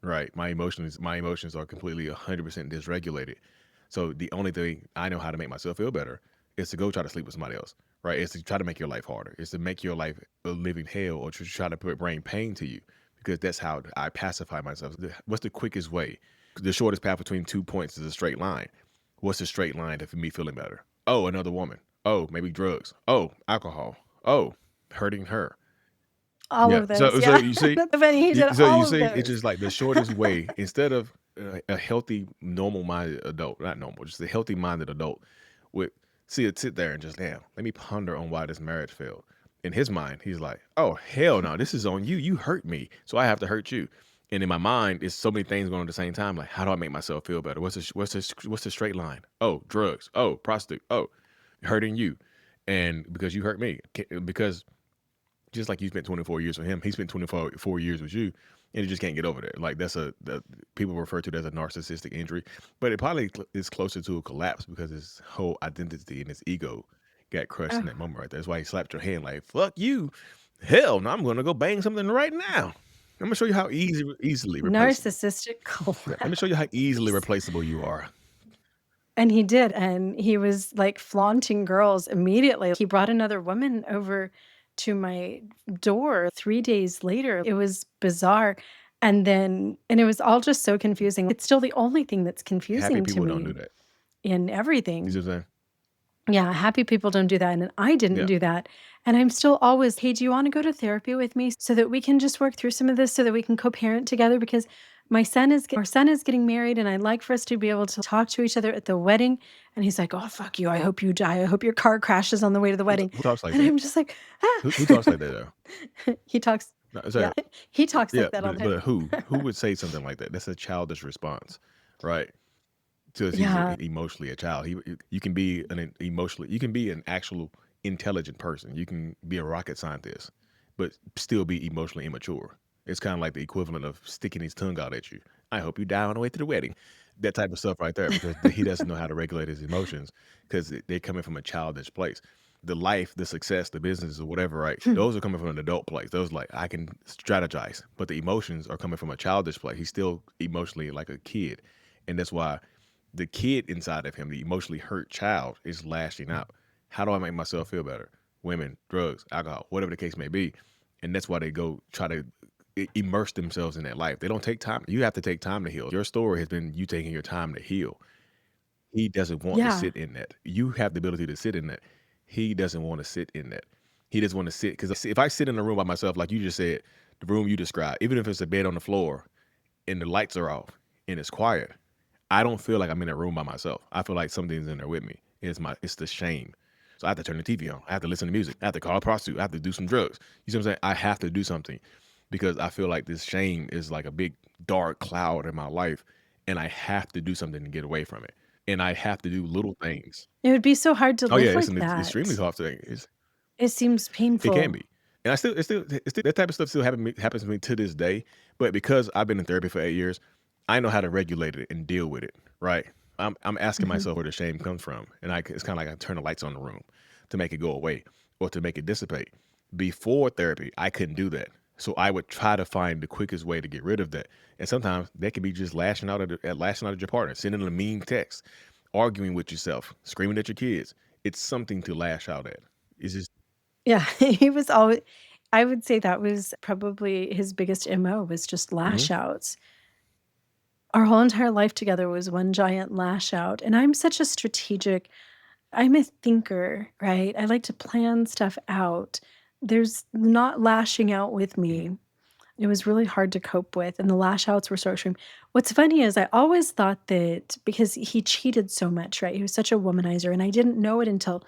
Right? My emotions are completely 100% dysregulated. So the only thing I know how to make myself feel better is to go try to sleep with somebody else. Right? It's to try to make your life harder. It's to make your life a living hell or to try to bring pain to you because that's how I pacify myself. What's the quickest way? The shortest path between 2 points is a straight line. What's the straight line to me feeling better? Oh, another woman. Oh, maybe drugs. Oh, alcohol. Oh, hurting her. All Yeah. of those, So yeah. you see, That's funny, he did so you all of see, it's those. just like the shortest way. Instead of a healthy, normal-minded adult, not normal, just a healthy-minded adult, would sit there and just damn. Let me ponder on why this marriage failed. In his mind, he's like, "Oh hell no, this is on you. You hurt me, so I have to hurt you." And in my mind, it's so many things going on at the same time. Like, how do I make myself feel better? What's the straight line? Oh, drugs. Oh, prostitute. Oh, hurting you, and because you hurt me, because just like you spent 24 years with him, he spent 24 years with you, and you just can't get over that. Like people refer to it as a narcissistic injury, but it probably is closer to a collapse because his whole identity and his ego got crushed in Oh, that moment right there. That's why he slapped your hand like "fuck you." Hell no, I'm gonna go bang something right now. I'm gonna show you how easily replaceable. narcissistic Yeah, let me show you how easily collapse. replaceable you are. And he did, and he was, like, flaunting girls immediately. He brought another woman over to my door 3 days later. It was bizarre, and it was all just so confusing. It's still the only thing that's Happy confusing to people don't do me that. in You see everything. what I'm saying? Yeah, happy people don't do that, and I didn't Yeah. do that, and I'm still always, "Hey, do you wanna go to therapy with me so that we can just work through some of this so that we can co-parent together?" Because our son is getting married, and I'd like for us to be able to talk to each other at the wedding, and he's like, "Oh, fuck you. I hope you die. I hope your car crashes on the way to the wedding." Who talks like And that? I'm just like, "Ah." Who talks like that though? He talks No, yeah, sorry. he talks Yeah, like that all the but who? time. Who would say something like that? That's a childish response, right? Because he's Yeah. emotionally a child. You can be you can be an actual intelligent person. You can be a rocket scientist, but still be emotionally immature. It's kind of like the equivalent of sticking his tongue out at you. I hope you die on the way to the wedding. That type of stuff right there, because he doesn't know how to regulate his emotions because they're coming from a childish place. The life, the success, the business, or whatever, right? Those are coming from an adult place. Those like I can strategize, but the emotions are coming from a childish place. He's still emotionally like a kid, and that's why the kid inside of him, the emotionally hurt child, is lashing out. How do I make myself feel better? Women, drugs, alcohol, whatever the case may be. And that's why they go try to immerse themselves in that life. They don't take time. You have to take time to heal. Your story has been you taking your time to heal. He doesn't want to Yeah. sit in that. You have the ability to sit in that. He doesn't want to sit in that. He doesn't want to sit because if I sit in a room by myself, like you just said, the room you described, even if it's a bed on the floor and the lights are off and it's quiet, I don't feel like I'm in a room by myself. I feel like something's in there with me. It's the shame. So I have to turn the TV on. I have to listen to music. I have to call a prostitute. I have to do some drugs. You see what I'm saying? I have to do something because I feel like this shame is like a big dark cloud in my life, and I have to do something to get away from it. And I have to do little things. It would be so hard to Oh yeah, live it's like an extremely that. tough thing. It seems It can painful. be. And it's still that type of stuff still happens to me to this day. But because I've been in therapy for 8 years, I know how to regulate it and deal with it. Right. I'm asking Mhm. myself where the shame comes from. And it's kind of like I turn the lights on the room to make it go away or to make it dissipate. Before therapy, I couldn't do that. So I would try to find the quickest way to get rid of that. And sometimes that could be just lashing out at your partner, sending a mean text, arguing with yourself, screaming at your kids. It's something to lash out at. It's just Yeah, he was always I would say that was probably his biggest MO was just mhm. lash outs. Our whole entire life together was one giant lash out, and I'm a thinker, right? I like to plan stuff out. There's not lashing out with me. It was really hard to cope with, and the lash outs were so extreme. What's funny is I always thought that because he cheated so much, right? He was such a womanizer, and I didn't know it until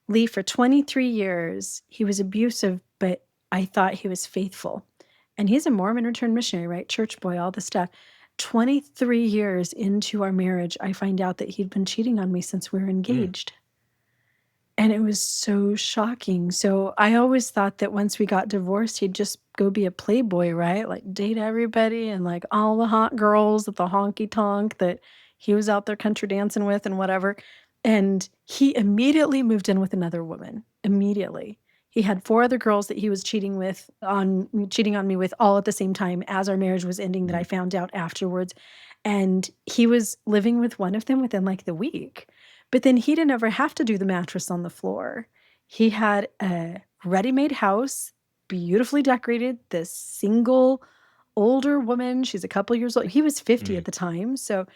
Lee, for 23 years, he was abusive, but I thought he was faithful. And he's a Mormon returned missionary, right? Church boy, all this stuff. 23 years into our marriage, I find out that he'd been cheating on me since we were engaged. And it was so shocking. So I always thought that once we got divorced, he'd just go be a playboy, right? Like date everybody and like all the hot girls at the honky tonk that he was out there country dancing with and whatever. And he immediately moved in with another woman. Immediately. He had 4 other girls that he was cheating on me with all at the same time as our marriage was ending that I found out afterwards. And he was living with one of them within like the week. But then he didn't ever have to do the mattress on the floor. He had a ready-made house, beautifully decorated, this single older woman. She's a couple years old. He was 50 at the time, so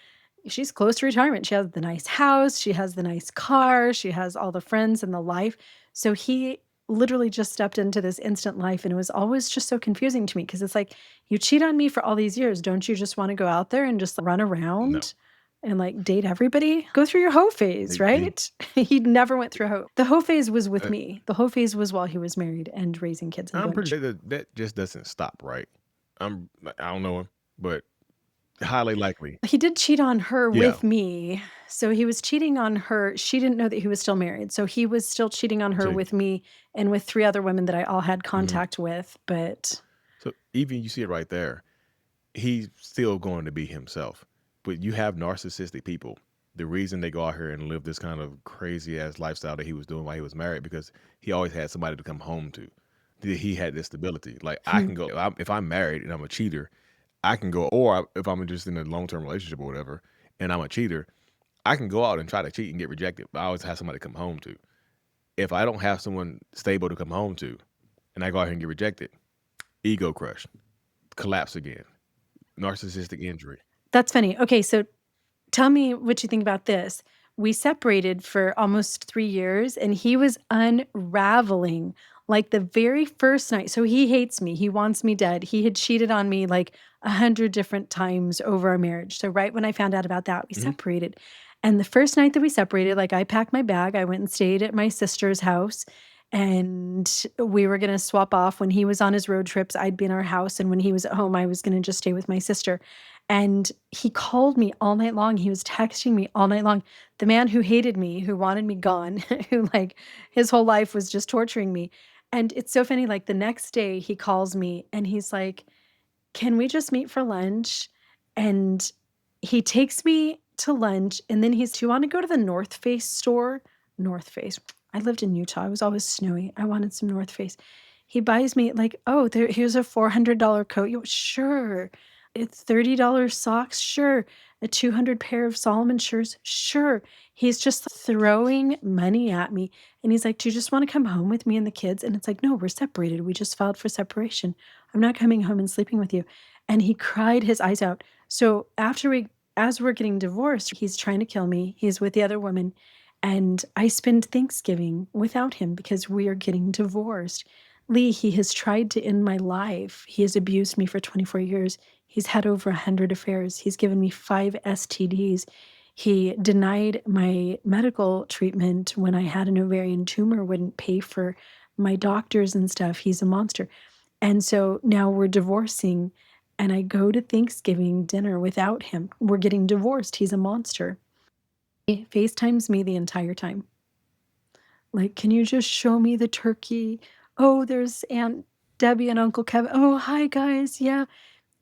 she's close to retirement. She has the nice house, she has the nice car, she has all the friends and the life. So he literally just stepped into this instant life, and it was always just so confusing to me because it's like, you cheat on me for all these years. Don't you just want to go out there and just run No. around? And like date everybody? Go through your hoe phase, right? He never went through hoe. The hoe phase was with me. The hoe phase was while he was married and raising kids. I'm pretty sure that just doesn't stop, right? I don't know him, but highly likely. He did cheat on her Yeah. with me. So he was cheating on her. She didn't know that he was still married. So he was still cheating on her So- with me and with 3 other women that I all had contact with. But So even you see it right there, he's still going to be himself. But you have narcissistic people. The reason they go out here and live this kind of crazy ass lifestyle that he was doing while he was married, because he always had somebody to come home to. He had this stability. Like I can go, if I'm married and I'm a cheater, I can go, or if I'm just in a long-term relationship or whatever, and I'm a cheater, I can go out and try to cheat and get rejected, but I always have somebody to come home to. If I don't have someone stable to come home to, and I go out here and get rejected, ego crush, collapse again, narcissistic injury. that's funny. Okay, so tell me what you think about this. We separated for almost 3 years, and he was unraveling like the very first night. So he hates me. He wants me dead. He had cheated on me like 100 different times over our marriage. So right when I found out about that, we separated. And the first night that we separated, like I packed my bag, I went and stayed at my sister's house, and we were going to swap off. When he was on his road trips, I'd be in our house, and when he was at home, I was going to just stay with my sister. And he called me all night long. He was texting me all night long. The man who hated me, who wanted me gone, who like his whole life was just torturing me. And it's so funny, like the next day he calls me and he's like, "Can we just meet for lunch?" And he takes me to lunch, and then do you want to go to the North Face store? North Face. I lived in Utah. It was always snowy. I wanted some North Face. He buys me like, "Oh, here's a $400 coat." Sure. It's $30 socks? Sure. A 200 pair of Solomon shirts? Sure. He's just throwing money at me. And he's like, "Do you just want to come home with me and the kids?" And it's like, "No, we're separated. We just filed for separation. I'm not coming home and sleeping with you." And he cried his eyes out. So as we're getting divorced, he's trying to kill me. He's with the other woman. And I spend Thanksgiving without him because we are getting divorced. Lee, he has tried to end my life. He has abused me for 24 years. He's had over 100 affairs. He's given me 5 STDs. He denied my medical treatment when I had an ovarian tumor, wouldn't pay for my doctors and stuff. He's a monster. And so now we're divorcing, and I go to Thanksgiving dinner without him. We're getting divorced. He's a monster. He FaceTimes me the entire time. Like, "Can you just show me the turkey? Oh, there's Aunt Debbie and Uncle Kevin. Oh, hi, guys. Yeah."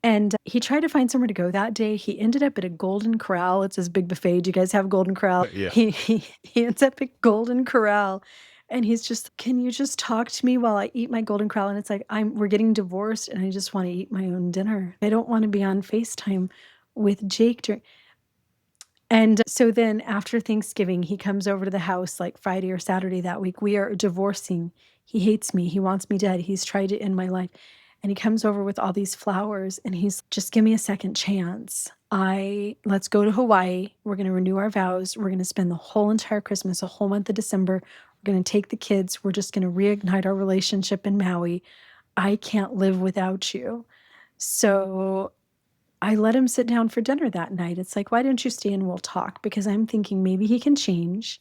And he tried to find somewhere to go that day. He ended up at a Golden Corral. It's this big buffet. Do you guys have Golden Corral? Yeah. He ends up at Golden Corral, and he's just, "Can you just talk to me while I eat my Golden Corral?" And it's like, we're getting divorced, and I just want to eat my own dinner. I don't want to be on FaceTime with Jake during. And so then after Thanksgiving, he comes over to the house like Friday or Saturday that week. We are divorcing. He hates me. He wants me dead. He's tried to end my life. And he comes over with all these flowers, and he's, "Just give me a second chance. Let's go to Hawaii. We're going to renew our vows. We're going to spend the whole entire Christmas, a whole month of December. We're going to take the kids. We're just going to reignite our relationship in Maui. I can't live without you." So I let him sit down for dinner that night. It's like, why don't you stay and we'll talk? Because I'm thinking maybe he can change.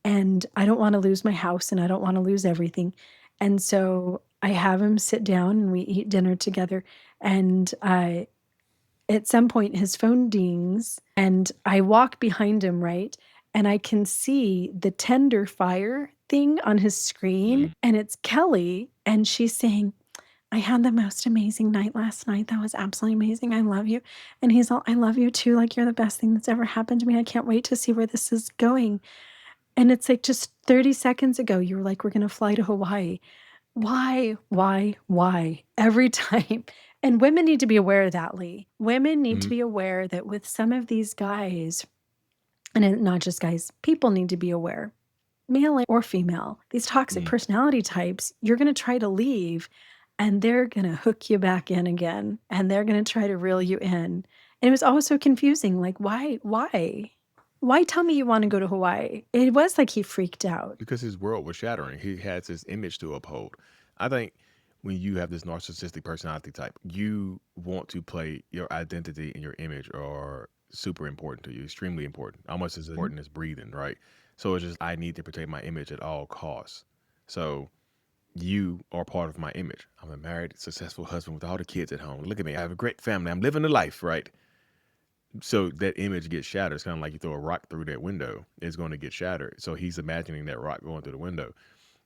And I don't want to lose my house and I don't want to lose everything. And so I have him sit down and we eat dinner together. And at some point, his phone dings and I walk behind him, right? And I can see the tender fire thing on his screen. And it's Kelly. And she's saying, I had the most amazing night last night. That was absolutely amazing. I love you. And he's all, I love you too. Like, you're the best thing that's ever happened to me. I can't wait to see where this is going. And it's like just 30 seconds ago, you were like, we're going to fly to Hawaii. Why? Every time. And women need to be aware of that, Lee. Women need to be aware that with some of these guys, and not just guys, people need to be aware, male or female, these toxic personality types, you're going to try to leave and they're going to hook you back in again and they're going to try to reel you in. And it was always so confusing. Like, why? Why tell me you want to go to Hawaii? It was like he freaked out. Because his world was shattering. He has his image to uphold. I think when you have this narcissistic personality type, you want to play your identity and your image are super important to you, extremely important, almost as important as breathing, right? So it's just, I need to protect my image at all costs. So you are part of my image. I'm a married, successful husband with all the kids at home. Look at me. I have a great family. I'm living the life, right? So that image gets shattered. It's kind of like you throw a rock through that window, it's going to get shattered. So he's imagining that rock going through the window.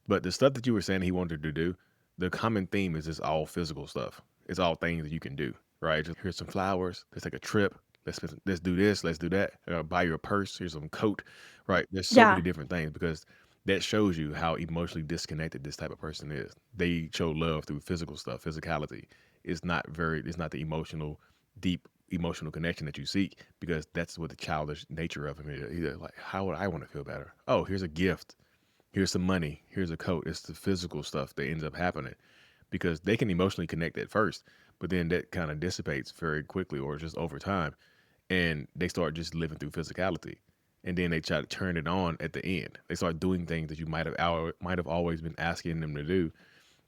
But the stuff that you were saying he wanted to do, the common theme is just all physical stuff. It's all things that you can do, right? Just here's some flowers. Let's take a trip. Let's do this. Let's do that. Buy you a purse. Here's some coat, right? There's so many different things because that shows you how emotionally disconnected this type of person is. They show love through physical stuff, physicality. It's not the emotional, deep emotional connection that you seek because that's what the childish nature of him is. He's like, how would I want to feel better? Oh, here's a gift. Here's some money. Here's a coat. It's the physical stuff that ends up happening because they can emotionally connect at first, but then that kind of dissipates very quickly or just over time. And they start just living through physicality. And then they try to turn it on at the end. They start doing things that you might have always been asking them to do.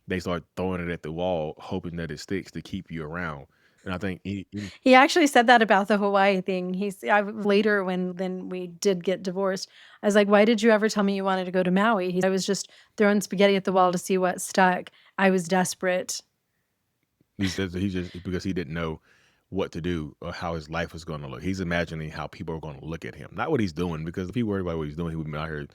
They start throwing it at the wall, hoping that it sticks to keep you around. And I think He actually said that about the Hawaii thing. Later when then we did get divorced, I was like, why did you ever tell me you wanted to go to Maui? I was just throwing spaghetti at the wall to see what stuck. I was desperate. he says that he just because he didn't know what to do or how his life was going to look. He's imagining how people are going to look at him, not what he's doing. Because if he worried about what he's doing, he would be out here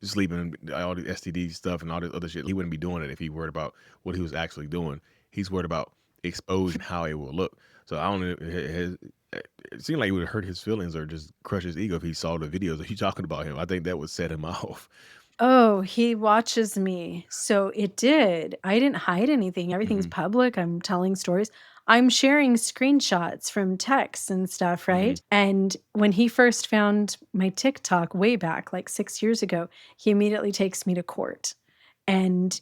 sleeping, all the STD stuff and all this other shit. He wouldn't be doing it if he worried about what he was actually doing. He's worried about exposing how it will look. So I don't know. It seemed like it would hurt his feelings or just crush his ego if he saw the videos of you talking about him. I think that would set him off. Oh, he watches me. So it did. I didn't hide anything. Everything's public. I'm telling stories. I'm sharing screenshots from texts and stuff, right? And when he first found my TikTok way back, like 6 years ago, he immediately takes me to court. And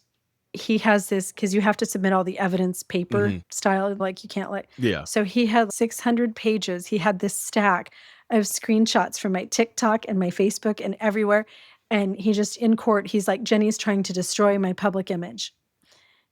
he has this, because you have to submit all the evidence paper style, like you can't let. Yeah. So he had 600 pages. He had this stack of screenshots from my TikTok and my Facebook and everywhere. And he just in court, he's like, Jennie's trying to destroy my public image.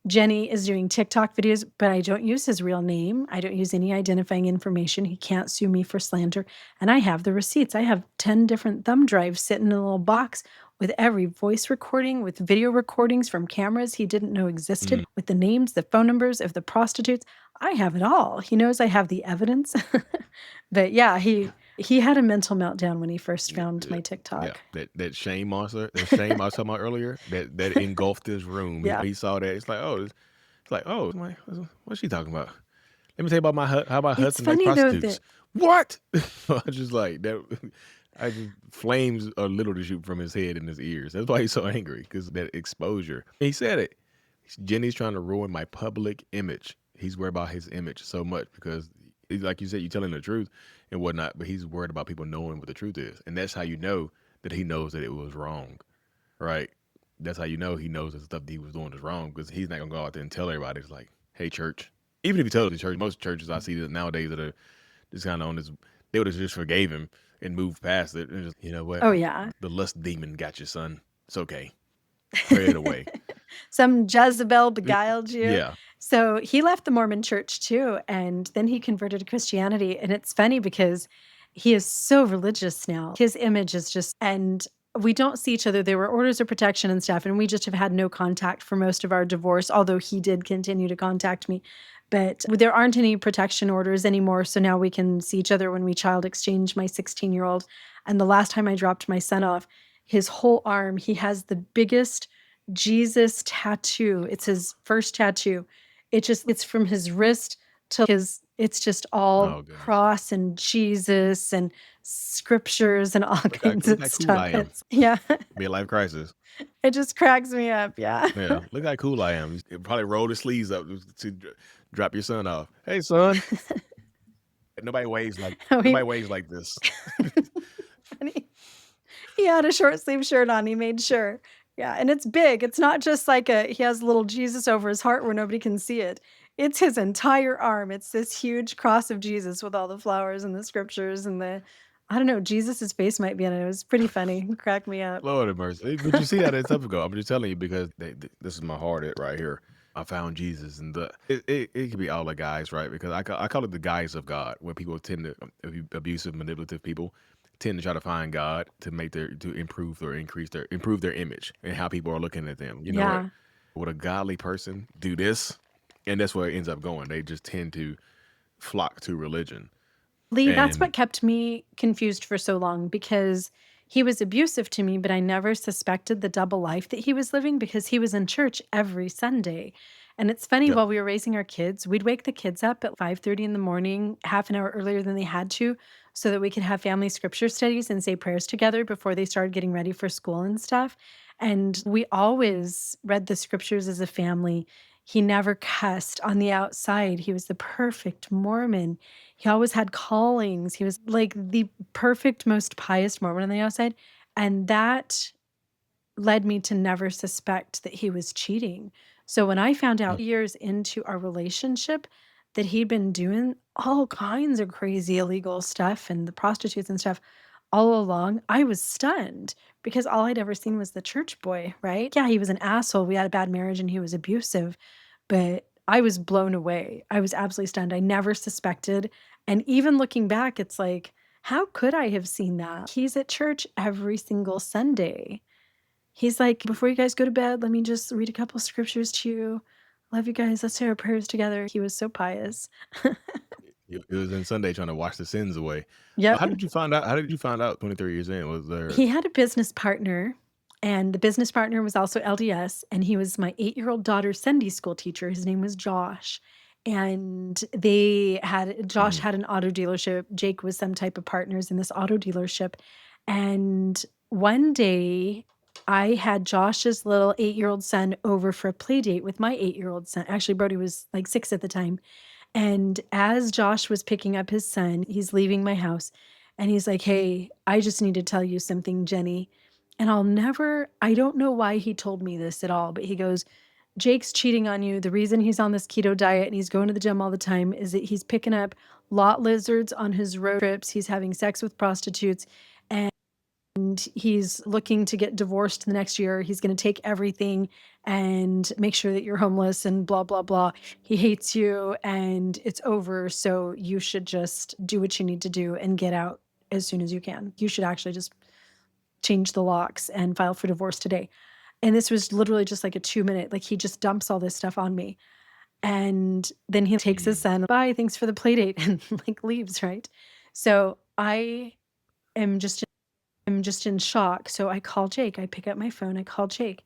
Jennie is doing TikTok videos, but I don't use his real name. I don't use any identifying information. He can't sue me for slander. And I have the receipts. I have 10 different thumb drives sitting in a little box with every voice recording, with video recordings from cameras he didn't know existed, with the names, the phone numbers of the prostitutes. I have it all. He knows I have the evidence. But yeah, he had a mental meltdown when he first found my TikTok. Yeah, that shame monster, that shame I was talking about earlier, that engulfed his room. Yeah. He saw that. It's like, what's she talking about? Let me tell you about how my husband likes funny, though, prostitutes. What? I just like that. I just flames are little to shoot from his head and his ears. That's why he's so angry because that exposure. He said it. Jennie's trying to ruin my public image. He's worried about his image so much because, like you said, you're telling the truth and whatnot, but he's worried about people knowing what the truth is. And that's how you know that he knows that it was wrong, right? That's how you know he knows that the stuff that he was doing is wrong because he's not going to go out there and tell everybody. It's like, hey, church. Even if he tells the church, most churches I see that nowadays that are just kind of on this, they would have just forgave him and moved past it. And just, you know what? Oh, yeah. The lust demon got you, son. It's okay. Pray it away. Some Jezebel beguiled you. Yeah. So he left the Mormon church too, and then he converted to Christianity. And it's funny because he is so religious now. His image is just, and we don't see each other. There were orders of protection and stuff, and we just have had no contact for most of our divorce, although he did continue to contact me. But there aren't any protection orders anymore. So now we can see each other when we child exchange my 16-year-old. And the last time I dropped my son off, his whole arm, he has the biggest Jesus tattoo. It's his first tattoo. It's from his wrist to it's just all Oh goodness. cross and Jesus and scriptures and all kinds Look of how cool stuff. I am. Yeah, Midlife crisis. it just cracks me up. Yeah. Yeah. Look how cool I am. You probably roll his sleeves up to drop your son off. Hey son. Nobody waves like We nobody waves like this. funny. He had a short sleeve shirt on. He made sure. Yeah, and it's big. It's not just like he has a little Jesus over his heart where nobody can see it. It's his entire arm. It's this huge cross of Jesus with all the flowers and the scriptures and I don't know, Jesus's face might be on it. It was pretty funny. It cracked me up. Lord have mercy. But you see how that's typical. I'm just telling you because this is my heart right here. I found Jesus, and it could be all the guys, right? Because I call it the guise of God, where people tend to abusive, manipulative people tend to try to find God to improve or improve their image and how people are looking at them. You know what? Yeah. Would a godly person do this? And that's where it ends up going. They just tend to flock to religion. Lee, that's And what kept me confused for so long because he was abusive to me, but I never suspected the double life that he was living because he was in church every Sunday. And it's funny, yeah, while we were raising our kids, we'd wake the kids up at 5:30 in the morning, half an hour earlier than they had to, so that we could have family scripture studies and say prayers together before they started getting ready for school and stuff. And we always read the scriptures as a family. He never cussed on the outside. He was the perfect Mormon. He always had callings. He was like the perfect, most pious Mormon on the outside. And that led me to never suspect that he was cheating. So when I found mm, out years into our relationship that he'd been doing all kinds of crazy illegal stuff and the prostitutes and stuff all along, I was stunned because all I'd ever seen was the church boy, right? Yeah, he was an asshole. We had a bad marriage and he was abusive, but I was blown away. I was absolutely stunned. I never suspected. And even looking back, it's like, how could I have seen that? He's at church every single Sunday. He's like, "Before you guys go to bed, let me just read a couple scriptures to you. Love you guys. Let's say our prayers together." He was so pious. it was in Sunday trying to wash the sins away. Yep. How did you find out? How did you find out 23 years in? Was there? He had a business partner, and the business partner was also LDS, and he was my 8-year-old daughter's Sunday school teacher. His name was Josh. And Josh Mhm. had an auto dealership. Jake was some type of partners in this auto dealership. And one day I had Josh's little 8-year-old son over for a play date with my 8-year-old son. Actually, Brody was like 6 at the time. And as Josh was picking up his son, he's leaving my house and he's like, "Hey, I just need to tell you something, Jennie." And I don't know why he told me this at all, but he goes, "Jake's cheating on you. The reason he's on this keto diet and he's going to the gym all the time is that he's picking up lot lizards on his road trips. He's having sex with prostitutes and he's looking to get divorced the next year. He's going to take everything and make sure that you're homeless and blah, blah, blah. He hates you and it's over. So you should just do what you need to do and get out as soon as you can. You should actually just change the locks and file for divorce today." And this was literally just like a 2-minute, like he just dumps all this stuff on me. And then he takes his Mm. son, "Bye, thanks for the play date," and like leaves, right? So I am just in shock. So I call Jake. I pick up my phone. I call Jake.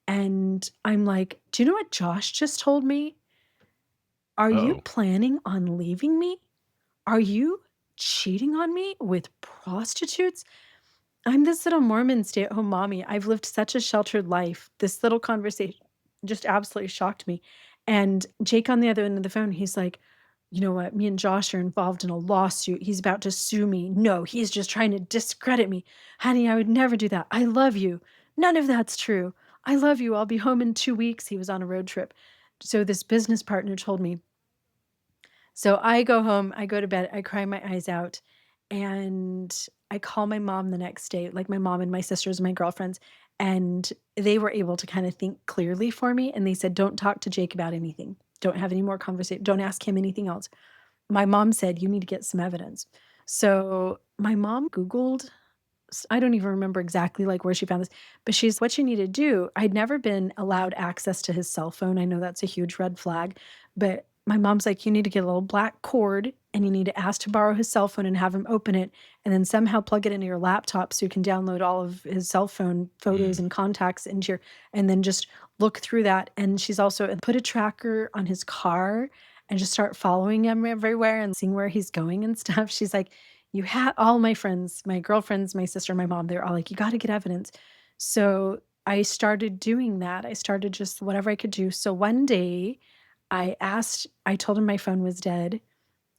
And I'm like, "Do you know what Josh just told me? Are you Uh-oh. planning on leaving me? Are you cheating on me with prostitutes? I'm this little Mormon stay-at-home mommy. I've lived such a sheltered life. This little conversation just absolutely shocked me." And Jake on the other end of the phone, he's like, "You know what? Me and Josh are involved in a lawsuit. He's about to sue me. No, he's just trying to discredit me. Honey, I would never do that. I love you. None of that's true. I love you. I'll be home in 2 weeks." He was on a road trip. So this business partner told me. So I go home, I go to bed, I cry my eyes out, and I call my mom the next day, like my mom and my sisters and my girlfriends, and they were able to kind of think clearly for me. And they said, "Don't talk to Jake about anything. Don't have any more conversation. Don't ask him anything else. My mom said, you need to get some evidence. So my mom Googled, I don't even remember exactly like where she found this, but she's what you need to do. I'd never been allowed access to his cell phone. I know that's a huge red flag, but my mom's like, you need to get a little black cord and you need to ask to borrow his cell phone and have him open it and then somehow plug it into your laptop so you can download all of his cell phone photos Mm. and contacts into your, and then just look through that. And she's also put a tracker on his car and just start following him everywhere and seeing where he's going and stuff. She's like, you have all my friends, my girlfriends, my sister, my mom, they're all like, you got to get evidence. So I started doing that. I started just whatever I could do. So one day I told him my phone was dead.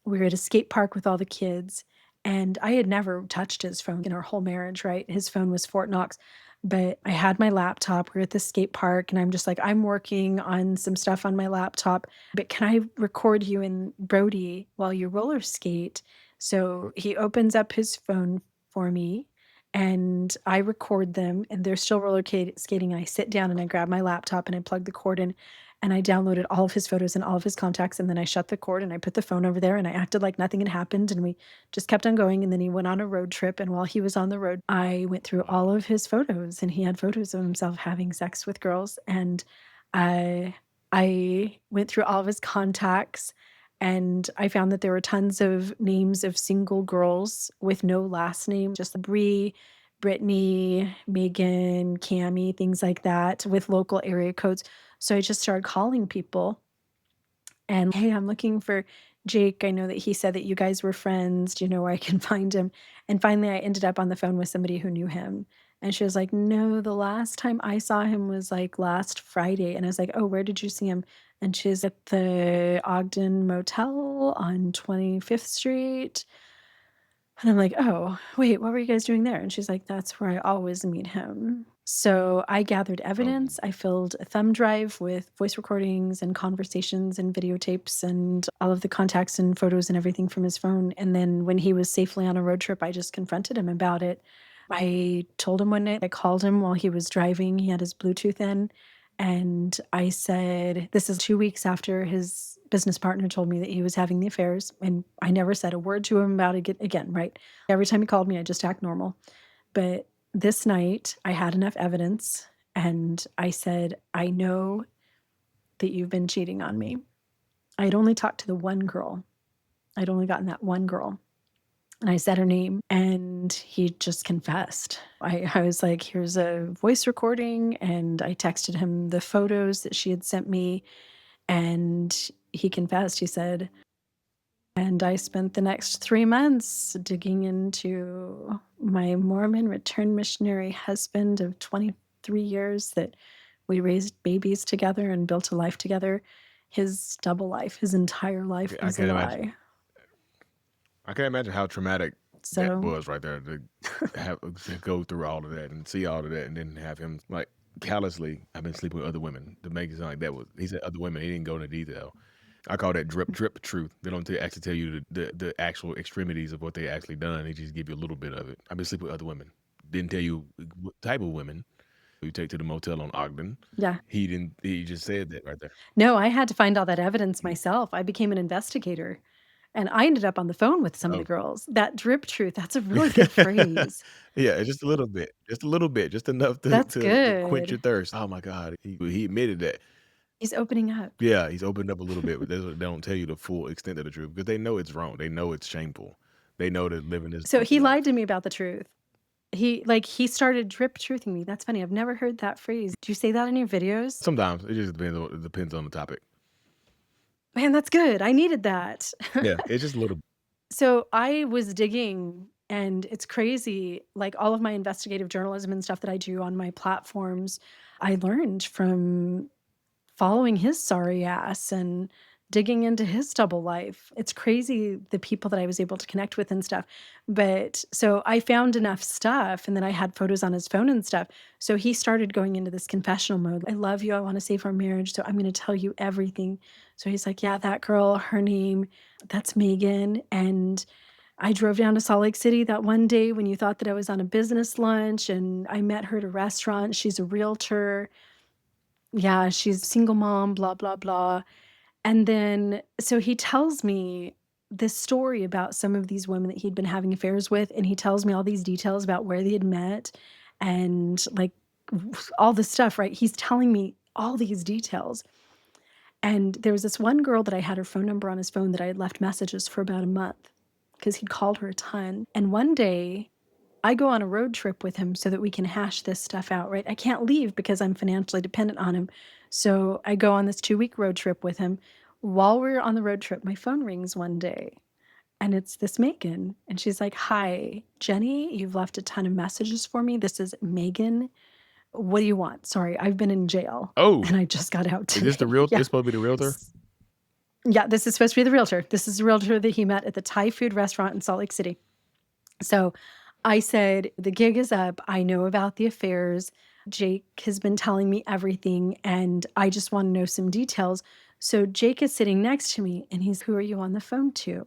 We were at a skate park with all the kids, and I had never touched his phone in our whole marriage, right? His phone was Fort Knox, but I had my laptop. We were at the skate park, and I'm just like, I'm working on some stuff on my laptop, but can I record you and Brody while you roller skate? So he opens up his phone for me, and I record them, and they're still skating. I sit down and I grab my laptop and I plug the cord in and I downloaded all of his photos and all of his contacts, and then I shut the cord and I put the phone over there and I acted like nothing had happened, and we just kept on going, and then he went on a road trip, and while he was on the road, I went through all of his photos, and he had photos of himself having sex with girls, and I went through all of his contacts, and I found that there were tons of names of single girls with no last name, just Bree, Brittany, Megan, Cami, things like that, with local area codes. So I just started calling people and, hey, I'm looking for Jake. I know that he said that you guys were friends. Do you know where I can find him? And finally, I ended up on the phone with somebody who knew him. And she was like, no, the last time I saw him was like last Friday. And I was like, oh, where did you see him? And she's at the Ogden Motel on 25th Street. And I'm like, "Oh, wait, what were you guys doing there?" And she's like, "That's where I always meet him." So I gathered Oh, evidence. I filled a thumb drive with voice recordings and conversations and videotapes and all of the contacts and photos and everything from his phone. And then when he was safely on a road trip, I just confronted him about it. I told him one night, I called him while he was driving. He had his Bluetooth in. And I said, this is 2 weeks after his business partner told me that he was having the affairs. And I never said a word to him about it again, right? Every time he called me, I just act normal. But this night, I had enough evidence. And I said, I know that you've been cheating on me. I'd only talked to the one girl. I'd only gotten that one girl. And I said her name, and he just confessed. I was like, here's a voice recording, and I texted him the photos that she had sent me, and he confessed. He said, and I spent the next 3 months digging into my Mormon returned missionary husband of 23 years that we raised babies together and built a life together. His double life, his entire life I was a can't imagine. lie. I can't imagine how traumatic that So was right there to to go through all of that and see all of that, and then have him like callously, I've been sleeping with other women, to make it sound like that was, he said other women. He didn't go into detail. I call that drip truth. They don't actually tell you the actual extremities of what they actually done. They just give you a little bit of it. I've been sleeping with other women. Didn't tell you what type of women you take to the motel on Ogden. yeah. He didn't. He just said that right there. No, I had to find all that evidence Mm. myself. I became an investigator, and I ended up on the phone with some of the Oh, girls. That drip truth, that's a really good phrase. yeah, just a little bit, just a little bit, just enough to That's to quench your good. thirst. Oh my God, he admitted that. He's opening up. Yeah, he's opened up a little bit, but they don't tell you the full extent of the truth because they know it's wrong. They know it's shameful. They know that living this So double he life. lied to me about the truth. He started drip truthing me. That's funny. I've never heard that phrase. Do you say that in your videos? Sometimes it just depends on the topic. Man, that's good. I needed that. Yeah, it's just a little. So I was digging, and it's crazy. Like all of my investigative journalism and stuff that I do on my platforms, I learned from following his sorry ass and digging into his double life. It's crazy the people that I was able to connect with and stuff. But so I found enough stuff, and then I had photos on his phone and stuff. So he started going into this confessional mode. I love you. I want to save our marriage. So I'm going to tell you everything. So he's like, yeah, that girl, her name, that's Megan. And I drove down to Salt Lake City that one day when you thought that I was on a business lunch, and I met her at a restaurant. She's a realtor. Yeah, she's a single mom, blah, blah, blah. And then so he tells me this story about some of these women that he'd been having affairs with, and he tells me all these details about where they had met and, like, all this stuff, right? He's telling me all these details. And there was this one girl that I had her phone number on his phone that I had left messages for about a month because he'd called her a ton. And one day I go on a road trip with him so that we can hash this stuff out, right? I can't leave because I'm financially dependent on him. So I go on this 2-week road trip with him. While we're on the road trip, my phone rings one day and it's this Megan. And she's like, "Hi, Jennie, you've left a ton of messages for me. This is Megan. What do you want? Sorry, I've been in jail Oh, and I just got out is this the today." real? Yeah. This supposed to be the realtor? Yeah, this is supposed to be the realtor. This is the realtor that he met at the Thai food restaurant in Salt Lake City. So I said, "The gig is up. I know about the affairs. Jake has been telling me everything, and I just want to know some details." So Jake is sitting next to me, and he's, "Who are you on the phone to?"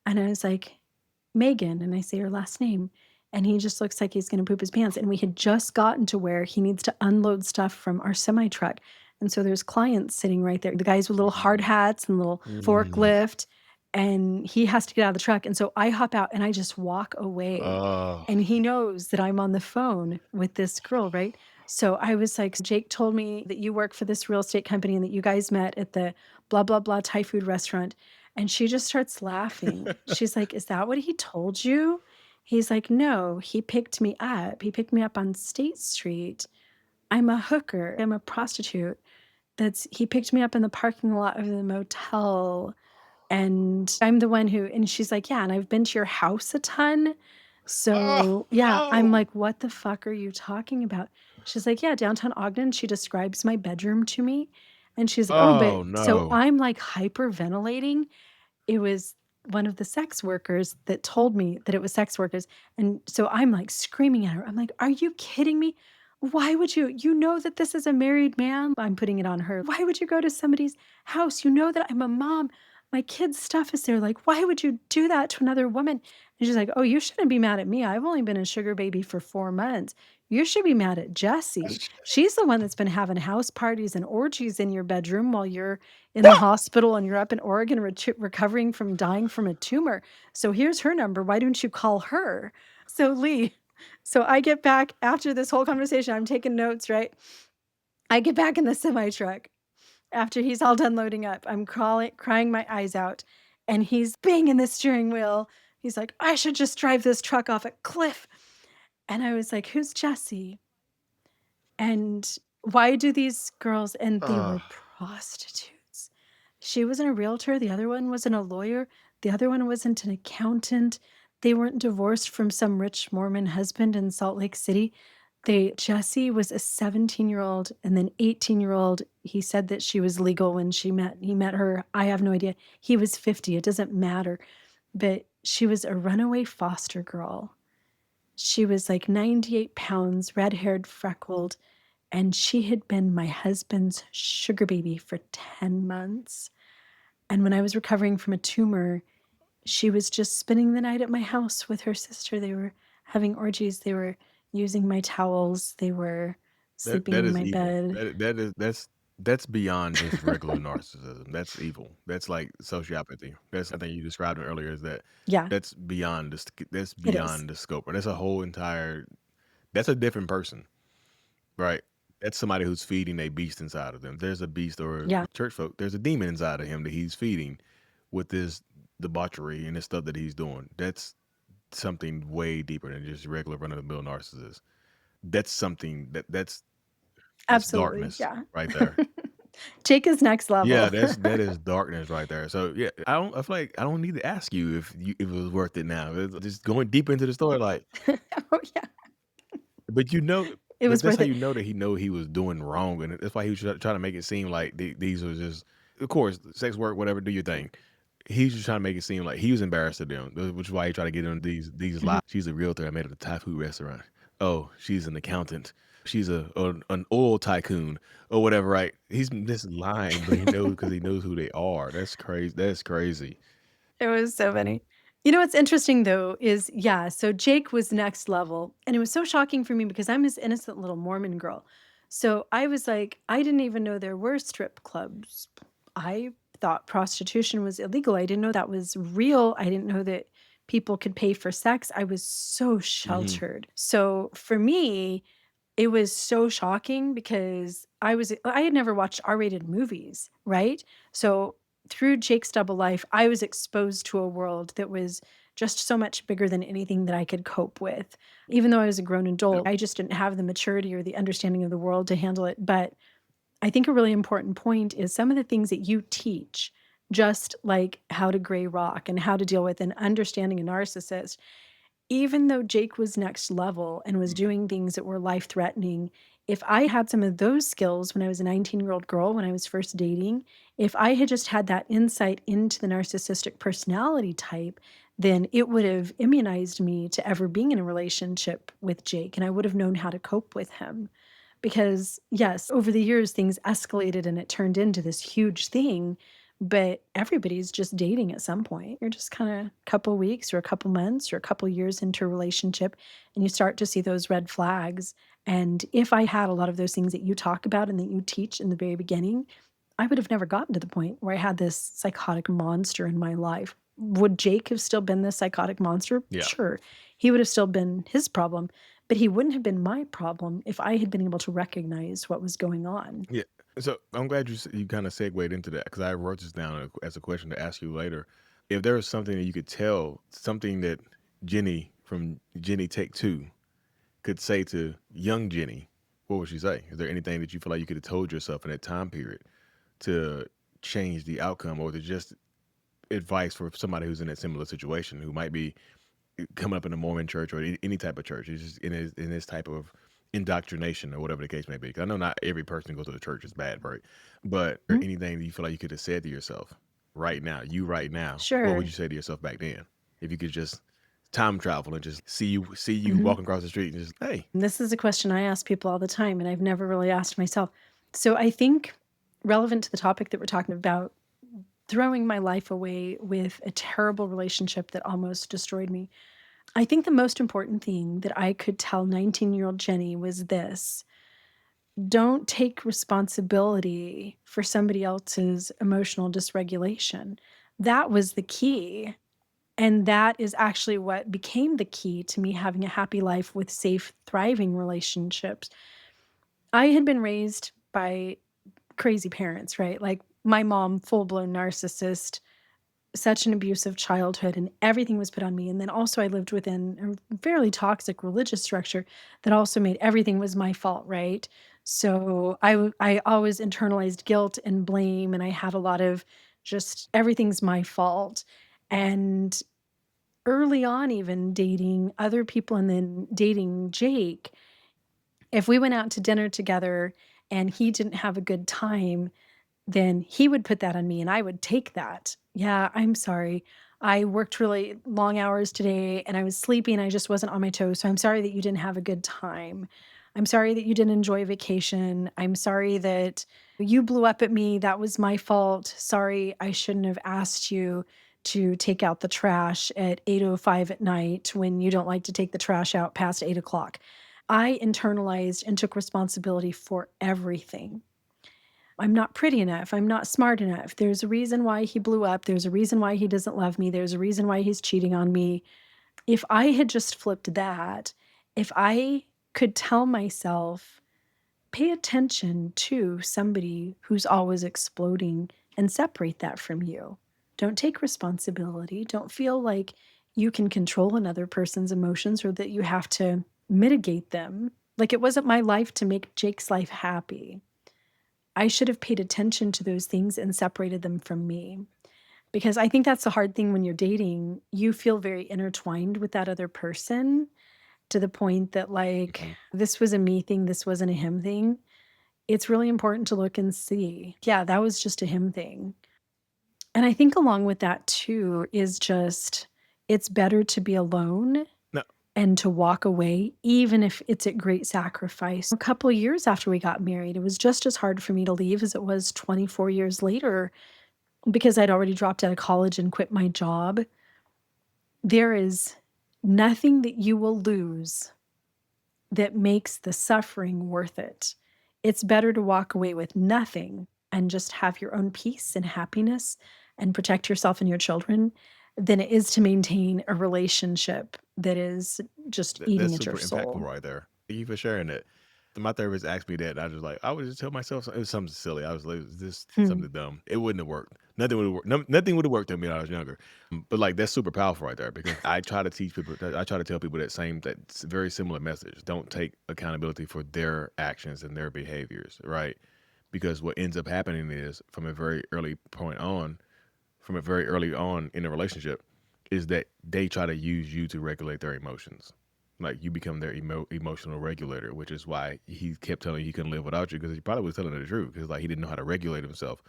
And I was like, "Megan." And I say her last name. And he just looks like he's going to poop his pants. And we had just gotten to where he needs to unload stuff from our semi truck. And so there's clients sitting right there, the guys with little hard hats and little Mm. forklift. And he has to get out of the truck. And so I hop out and I just walk away. Oh, And he knows that I'm on the phone with this girl, right? So I was like, "Jake told me that you work for this real estate company and that you guys met at the blah, blah, blah Thai food restaurant." And she just starts laughing. She's like, "Is that what he told you?" He's like, "No, he picked me up. He picked me up on State Street. I'm a hooker. I'm a prostitute. He picked me up in the parking lot of the motel. And I'm the one who," and she's like, "Yeah, and I've been to your house a ton." oh So, yeah, I'm no! like, "What the fuck are you talking about?" She's like, "Yeah, downtown Ogden." She describes my bedroom to me. And she's like, "Oh, Oh but," so no! I'm like hyperventilating. It was one of the sex workers that told me that it was sex workers, and so I'm, like, screaming at her. I'm like, "Are you kidding me? Why would you know that this is a married man?" I'm putting it on her. "Why would you go to somebody's house? You know that I'm a mom. My kid's stuff is there. Like, why would you do that to another woman?" And she's like, "Oh, you shouldn't be mad at me. I've only been a sugar baby for 4 months. You should be mad at Jessie. She's the one that's been having house parties and orgies in your bedroom while you're in the hospital and you're up in Oregon recovering from dying from a tumor. So here's her number. Why don't you call her?" So Lee, so I get back after this whole conversation, I'm taking notes, right? I get back in the semi truck after he's all done loading up. I'm crying my eyes out, and he's banging the steering wheel. He's like, "I should just drive this truck off a cliff." And I was like, "Who's Jesse? And why do these girls," and they Oh, were prostitutes. She wasn't a realtor, the other one wasn't a lawyer, the other one wasn't an accountant. They weren't divorced from some rich Mormon husband in Salt Lake City. Jessie was a 17-year-old and then 18-year-old. He said that she was legal when he met her. I have no idea. He was 50, it doesn't matter. But she was a runaway foster girl. She was like 98 pounds, red-haired, freckled, and she had been my husband's sugar baby for 10 months. And when I was recovering from a tumor, she was just spending the night at my house with her sister. They were having orgies. They were using my towels. They were sleeping that in is my evil. bed. That's beyond just regular narcissism. That's evil. That's like sociopathy. That's I think you described it earlier. Is that Yeah, that's it is. beyond the scope. Or that's a whole entire. That's a different person, right? That's somebody who's feeding a beast inside of them. There's a beast, or Yeah, church folk. There's a demon inside of him that he's feeding with this debauchery and this stuff that he's doing. That's something way deeper than just regular run of the mill narcissist. That's something that's absolutely. darkness Yeah. right there. Jake is next Yeah, level. that is darkness right there. So yeah, I feel like I don't need to ask you if it was worth it now. Just going deep into the story, like, Oh, yeah. but It but was that's worth how it. you know that he was doing wrong, and that's why he was trying to make it seem like these was just, of course, sex work, whatever, do your thing. He's just trying to make it seem like he was embarrassed of them, which is why he tried to get in these lies. Mhm. She's a realtor. I made at a Thai food restaurant. Oh, she's an accountant. She's an oil tycoon or whatever. Right? He's just lying, but he knows because he knows who they are. That's crazy. That's crazy. It was so funny. You know what's interesting though is, yeah, so Jake was next level. And it was so shocking for me because I'm this innocent little Mormon girl. So I was like, I didn't even know there were strip clubs. I thought prostitution was illegal. I didn't know that was real. I didn't know that people could pay for sex. I was so Hmm. sheltered. So for me, it was so shocking because I had never watched R-rated movies, right? So through Jake's double life, I was exposed to a world that was just so much bigger than anything that I could cope with. Even though I was a grown adult, I just didn't have the maturity or the understanding of the world to handle it. But I think a really important point is some of the things that you teach, just like how to gray rock and how to deal with and understanding a narcissist, even though Jake was next level and was doing things that were life threatening, if I had some of those skills when I was a 19-year-old girl, when I was first dating, if I had just had that insight into the narcissistic personality type, then it would have immunized me to ever being in a relationship with Jake, and I would have known how to cope with him. Because, yes, over the years, things escalated and it turned into this huge thing, but everybody's just dating at some point. You're just kind of a couple weeks or a couple months or a couple years into a relationship, and you start to see those red flags. And if I had a lot of those things that you talk about and that you teach in the very beginning, I would have never gotten to the point where I had this psychotic monster in my life. Would Jake have still been this psychotic monster? Yeah. Sure. He would have still been his problem, but he wouldn't have been my problem if I had been able to recognize what was going on. Yeah. So I'm glad you kind of segued into that because I wrote this down as a question to ask you later. If there was something that you could tell, something that Jennie from Jennie Take Two could say to young Jennie, what would she say? Is there anything that you feel like you could have told yourself in that time period to change the outcome, or to just advice for somebody who's in a similar situation who might be coming up in a Mormon church or any type of church? It's just in this type of indoctrination or whatever the case may be. 'Cause I know not every person who goes to the church is bad, right? But or Mhm. anything that you feel like you could have said to yourself right now, what would Sure. you say to yourself back then? If you could just time travel and just see you Mhm. walking across the street and just, hey. And this is a question I ask people all the time, and I've never really asked myself. So I think relevant to the topic that we're talking about, throwing my life away with a terrible relationship that almost destroyed me. I think the most important thing that I could tell 19-year-old Jennie was this: don't take responsibility for somebody else's emotional dysregulation. That was the key. And that is actually what became the key to me having a happy life with safe, thriving relationships. I had been raised by crazy parents, right? Like my mom, full blown narcissist, such an abusive childhood, and everything was put on me. And then also, I lived within a fairly toxic religious structure that also made everything was my fault, right? So I always internalized guilt and blame, and I had a lot of just everything's my fault. And early on, even dating other people and then dating Jake, if we went out to dinner together and he didn't have a good time, then he would put that on me and I would take that. Yeah, I'm sorry. I worked really long hours today and I was sleepy and I just wasn't on my toes. So I'm sorry that you didn't have a good time. I'm sorry that you didn't enjoy vacation. I'm sorry that you blew up at me. That was my fault. Sorry, I shouldn't have asked you to take out the trash at 8:05 at night when you don't like to take the trash out past 8 o'clock. I internalized and took responsibility for everything. I'm not pretty enough. I'm not smart enough. There's a reason why he blew up. There's a reason why he doesn't love me. There's a reason why he's cheating on me. If I had just flipped that, if I could tell myself, pay attention to somebody who's always exploding and separate that from you. Don't take responsibility. Don't feel like you can control another person's emotions or that you have to mitigate them. Like it wasn't my life to make Jake's life happy. I should have paid attention to those things and separated them from me. Because I think that's the hard thing when you're dating. You feel very intertwined with that other person to the point that, like, Mhm. this was a me thing, this wasn't a him thing. It's really important to look and see, yeah, that was just a him thing. And I think along with that too is just it's better to be alone No. and to walk away, even if it's at great sacrifice. A couple of years after we got married, it was just as hard for me to leave as it was 24 years later because I'd already dropped out of college and quit my job. There is nothing that you will lose that makes the suffering worth it. It's better to walk away with nothing and just have your own peace and happiness and protect yourself and your children than it is to maintain a relationship that is just That's eating at your super impactful soul. right there. Thank you for sharing that. My therapist asked me that, and I was just like, I would just tell myself it was something silly. I was like, "Is this Hmm. something dumb? It wouldn't have worked. Nothing would have worked. No, nothing would have worked on me when I was younger." But like that's super powerful right there because I try to teach people. I try to tell people that very similar message. Don't take accountability for their actions and their behaviors, right? Because what ends up happening is from a very early on in a relationship, is that they try to use you to regulate their emotions. Like you become their emotional regulator, which is why he kept telling you he couldn't live without you because he probably was telling the truth because like he didn't know how to regulate himself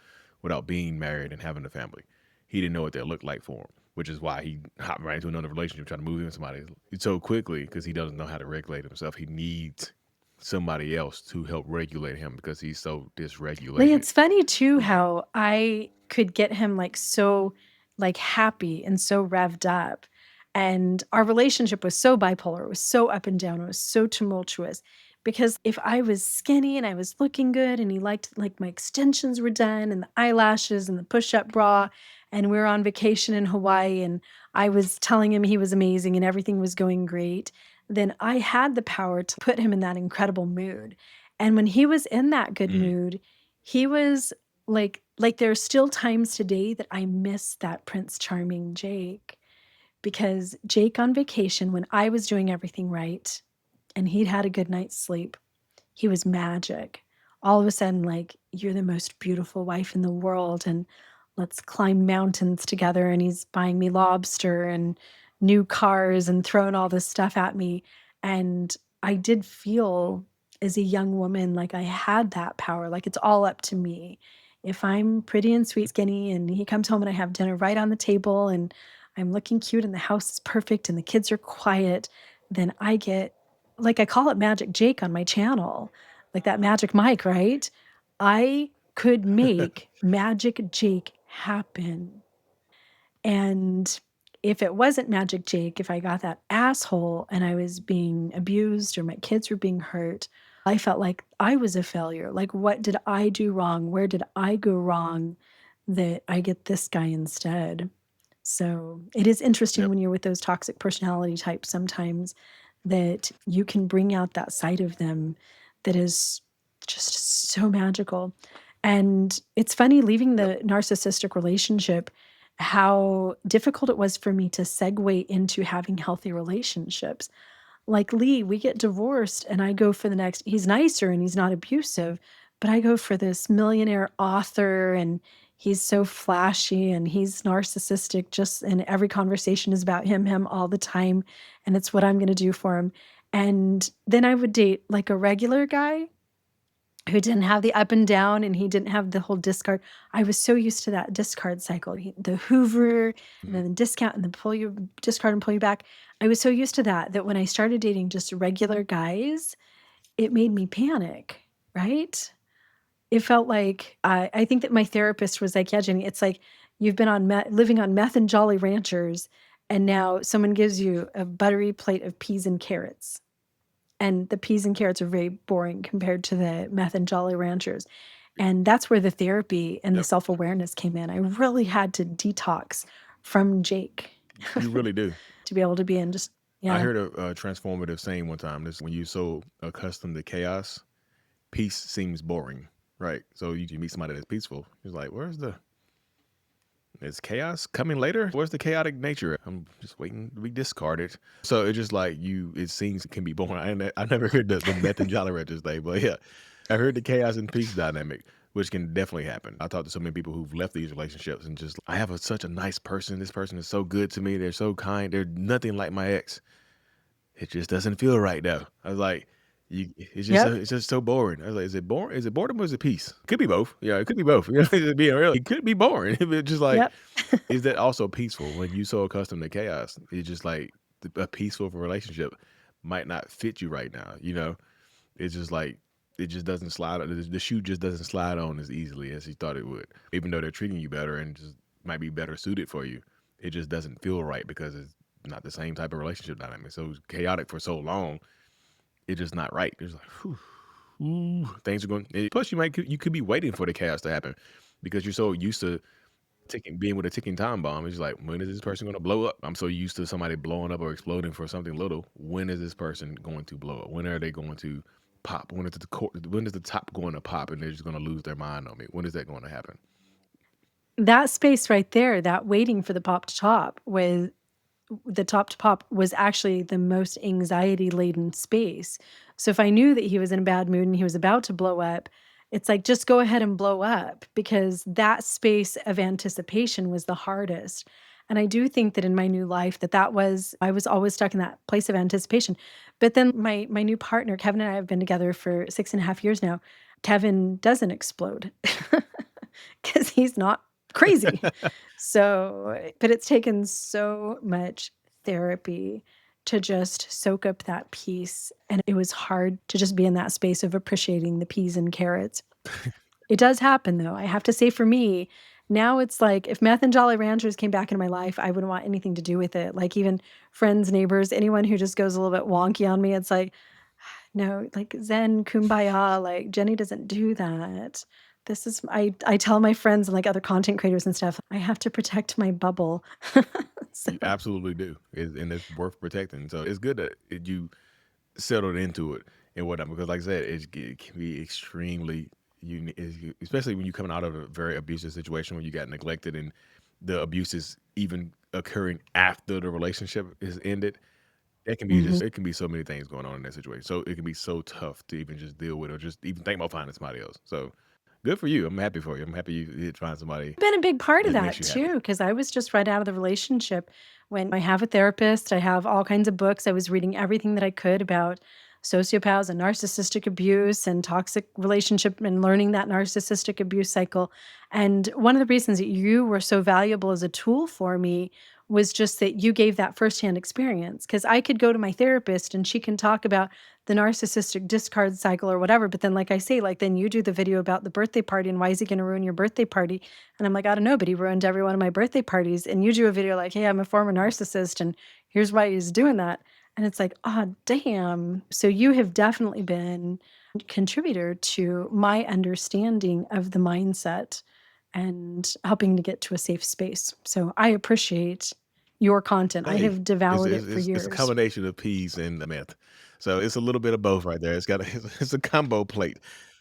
without being married and having a family. He didn't know what that looked like for him, which is why he hopped right into another relationship trying to move in with somebody so quickly because he doesn't know how to regulate himself. He needs somebody else to help regulate him because he's so Lee, dysregulated. it's funny too how I could get him like so like happy and so revved up. And our relationship was so bipolar. It was so up and down. It was so tumultuous. Because if I was skinny and I was looking good and he liked like my extensions were done and the eyelashes and the push-up bra, and we were on vacation in Hawaii and I was telling him he was amazing and everything was going great, then I had the power to put him in that incredible mood. And when he was in that good Mm, mood, he was like there are still times today that I miss that Prince Charming Jake, because Jake on vacation, when I was doing everything right and he'd had a good night's sleep, he was magic. All of a sudden, like, you're the most beautiful wife in the world, and let's climb mountains together. And he's buying me lobster and new cars and throwing all this stuff at me. And I did feel as a young woman like I had that power, like it's all up to me. If I'm pretty and sweet, skinny, and he comes home and I have dinner right on the table and I'm looking cute and the house is perfect and the kids are quiet, then I get, like, I call it Magic Jake on my channel, like that magic mic, right? I could make Magic Jake happen. And if it wasn't Magic Jake, if I got that asshole and I was being abused or my kids were being hurt, I felt like I was a failure. Like, what did I do wrong? Where did I go wrong that I get this guy instead? So it is interesting yep. when you're with those toxic personality types sometimes that you can bring out that side of them that is just so magical. And it's funny leaving Yep. the narcissistic relationship, how difficult it was for me to segue into having healthy relationships. Like Lee, we get divorced and I go for the next, he's nicer and he's not abusive, but I go for this millionaire author and he's so flashy and he's narcissistic, just and every conversation is about him all the time. And it's what I'm going to do for him. And then I would date like a regular guy who didn't have the up and down and he didn't have the whole discard. I was so used to that discard cycle, the Hoover and Mm. then the discount and the pull you discard and pull you back. I was so used to that that when I started dating just regular guys, it made me panic, right? It felt like I think that my therapist was like, "Yeah, Jenny, it's like you've been on living on meth and Jolly Ranchers, and now someone gives you a buttery plate of peas and carrots." And the peas and carrots are very boring compared to the meth and Jolly Ranchers. And that's where the therapy and the Yep. self-awareness came in. I really had to detox from Jake You really do. to be able to be in just I yeah. heard a transformative saying one time. This when you're so accustomed to chaos, peace seems boring, right? So you meet somebody that's peaceful. It's like, where's the is chaos coming later? Where's the chaotic nature? I'm just waiting to be discarded. So it's just like it seems it can be boring. I never heard the meth and Jolly Ranchers thing, but yeah, I heard the chaos and peace dynamic, which can definitely happen. I talked to so many people who've left these relationships and just, I have such a nice person. This person is so good to me. They're so kind. They're nothing like my ex. It just doesn't feel right though. I was like, Yep. it's just so boring. I was like, is it boring? Is it boredom or is it peace? Could be both. Yeah, it could be both. You know, just being real, it could be boring. It's just like, Yep. is that also peaceful when you so accustomed to chaos? It's just like a peaceful relationship might not fit you right now. You know, it's just like it just doesn't slide. The shoe just doesn't slide on as easily as you thought it would. Even though they're treating you better and just might be better suited for you, it just doesn't feel right because it's not the same type of relationship dynamic. So it was chaotic for so long, it's just not right. It's like, whew. ooh, things are going. Plus, you could be waiting for the chaos to happen because you're so used to being with a ticking time bomb. It's like, when is this person going to blow up? I'm so used to somebody blowing up or exploding for something little. When is this person going to blow up? When are they going to pop? When is the top going to pop and they're just going to lose their mind on me? When is that going to happen? That space right there, that waiting for the pop to top with the top to pop was actually the most anxiety laden space. So if I knew that he was in a bad mood and he was about to blow up, it's like, just go ahead and blow up because that space of anticipation was the hardest. And I do think that in my new life I was always stuck in that place of anticipation. But then my new partner, Kevin and I have been together for 6.5 years now. Kevin doesn't explode because he's not crazy. So, but it's taken so much therapy to just soak up that peace. And it was hard to just be in that space of appreciating the peas and carrots. It does happen though. I have to say for me, now it's like if Meth and Jolly Ranchers came back into my life, I wouldn't want anything to do with it. Like even friends, neighbors, anyone who just goes a little bit wonky on me, it's like, no, like Zen, kumbaya, like Jennie doesn't do that. This is I tell my friends and like other content creators and stuff, I have to protect my bubble. So You absolutely do, and it's worth protecting. So it's good that you settled into it and whatnot because, like I said, it can be extremely unique, especially when you're coming out of a very abusive situation when you got neglected and the abuse is even occurring after the relationship is ended. It can be Mhm. just it can be so many things going on in that situation. So it can be so tough to even just deal with or just even think about finding somebody else. So good for you. I'm happy for you. I'm happy you did find somebody Been a big part of that makes that you happy. too, because I was just right out of the relationship when I have a therapist, I have all kinds of books. I was reading everything that I could about sociopaths and narcissistic abuse and toxic relationship and learning that narcissistic abuse cycle. And one of the reasons that you were so valuable as a tool for me was just that you gave that firsthand experience. Because I could go to my therapist and she can talk about the narcissistic discard cycle or whatever. But then, like I say, like then you do the video about the birthday party and why is he going to ruin your birthday party? And I'm like, I don't know, but he ruined every one of my birthday parties. And you do a video like, hey, I'm a former narcissist and here's why he's doing that. And it's like, oh, damn. So you have definitely been a contributor to my understanding of the mindset and helping to get to a safe space. So I appreciate your content. I Hey, have it's devoured it's it for it's it's a years. combination of peas and meth. So it's a little bit of both right there. It's got a it's a combo plate.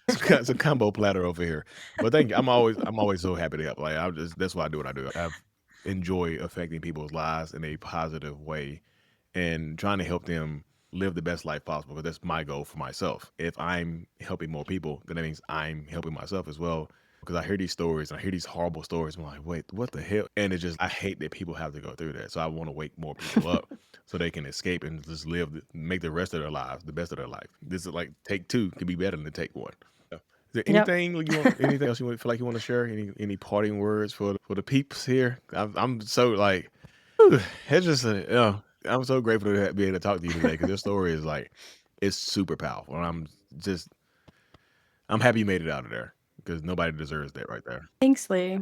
It's a combo platter over here. But thank you. I'm always so happy to help. Like I'm just that's why I do what I do. I enjoy affecting people's lives in a positive way and trying to help them live the best life possible because that's my goal for myself. If I'm helping more people, then that means I'm helping myself as well. Because I hear these stories and I hear these horrible stories. I'm like, wait, what the hell? And it just, I hate that people have to go through that. So I want to wake more people up so they can escape and just make the rest of their lives the best of their life. This is like take two could be better than take one. Is there Yep. anything else feel like you want to share? Any parting words for the peeps here? I'm so like, whew, it's just I'm so grateful to be able to talk to you today because your story is like it's super powerful. And I'm happy you made it out of there because nobody deserves that right there. Thanks, Lee.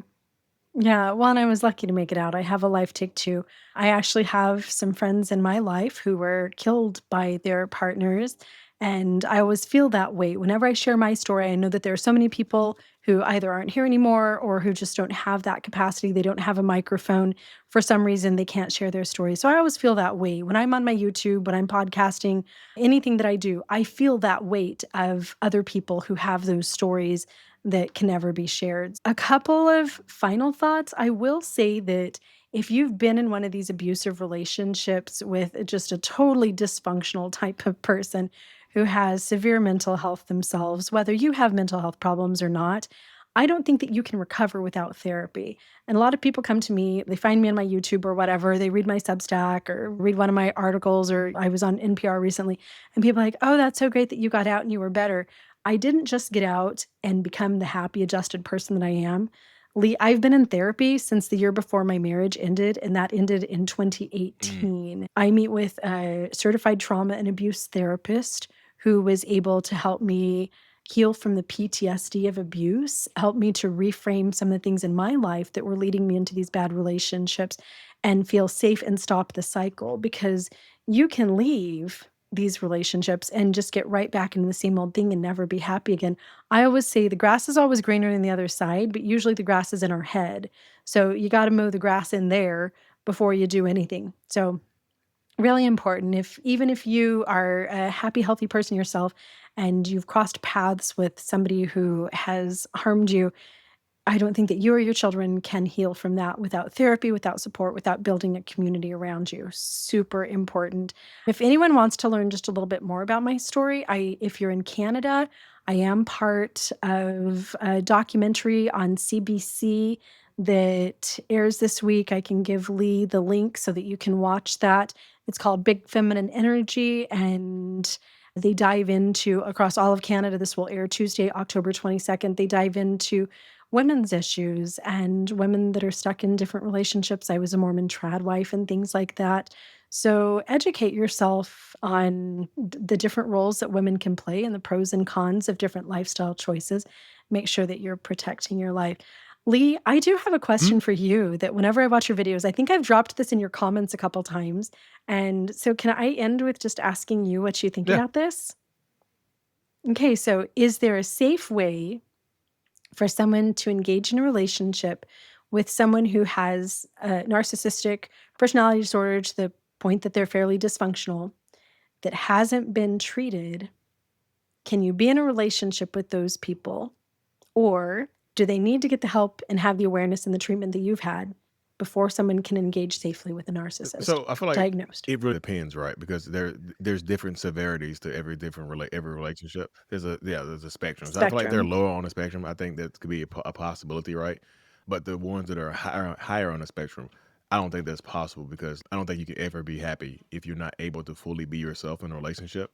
Yeah, well, and I was lucky to make it out. I have a life take two. I actually have some friends in my life who were killed by their partners. And I always feel that way. Whenever I share my story, I know that there are so many people who either aren't here anymore or who just don't have that capacity. They don't have a microphone. For some reason, they can't share their story. So I always feel that way. When I'm on my YouTube, when I'm podcasting, anything that I do, I feel that weight of other people who have those stories that can never be shared. A couple of final thoughts. I will say that if you've been in one of these abusive relationships with just a totally dysfunctional type of person who has severe mental health themselves, whether you have mental health problems or not, I don't think that you can recover without therapy. And a lot of people come to me, they find me on my YouTube or whatever, they read my Substack or read one of my articles, or I was on NPR recently, and people are like, oh, that's so great that you got out and you were better. I didn't just get out and become the happy, adjusted person that I am. Lee, I've been in therapy since the year before my marriage ended, and that ended in Mm. 2018. I meet with a certified trauma and abuse therapist who was able to help me heal from the PTSD of abuse, help me to reframe some of the things in my life that were leading me into these bad relationships and feel safe and stop the cycle because you can leave these relationships and just get right back into the same old thing and never be happy again. I always say the grass is always greener than the other side, but usually the grass is in our head. So you got to mow the grass in there before you do anything. So really important. Even if you are a happy, healthy person yourself and you've crossed paths with somebody who has harmed you, I don't think that you or your children can heal from that without therapy, without support, without building a community around you. Super important. If anyone wants to learn just a little bit more about my story, if you're in Canada, I am part of a documentary on CBC that airs this week. I can give Lee the link so that you can watch that. It's called Big Feminine Energy, and they dive into, across all of Canada, this will air Tuesday, October 22nd. They dive into women's issues and women that are stuck in different relationships. I was a Mormon trad wife and things like that. So educate yourself on the different roles that women can play and the pros and cons of different lifestyle choices. Make sure that you're protecting your life. Lee, I do have a question for you that whenever I watch your videos, I think I've dropped this in your comments a couple times. And so can I end with just asking you what you think Yeah. about this? Okay, so is there a safe way for someone to engage in a relationship with someone who has a narcissistic personality disorder to the point that they're fairly dysfunctional, that hasn't been treated? Can you be in a relationship with those people? Or do they need to get the help and have the awareness and the treatment that you've had before someone can engage safely with a narcissist So I feel like diagnosed? it really depends, right? Because there's different severities to every relationship. There's a spectrum. So I feel like they're Spectrum. lower on the spectrum. I think that could be a possibility, right? But the ones that are higher on the spectrum, I don't think that's possible because I don't think you can ever be happy if you're not able to fully be yourself in a relationship.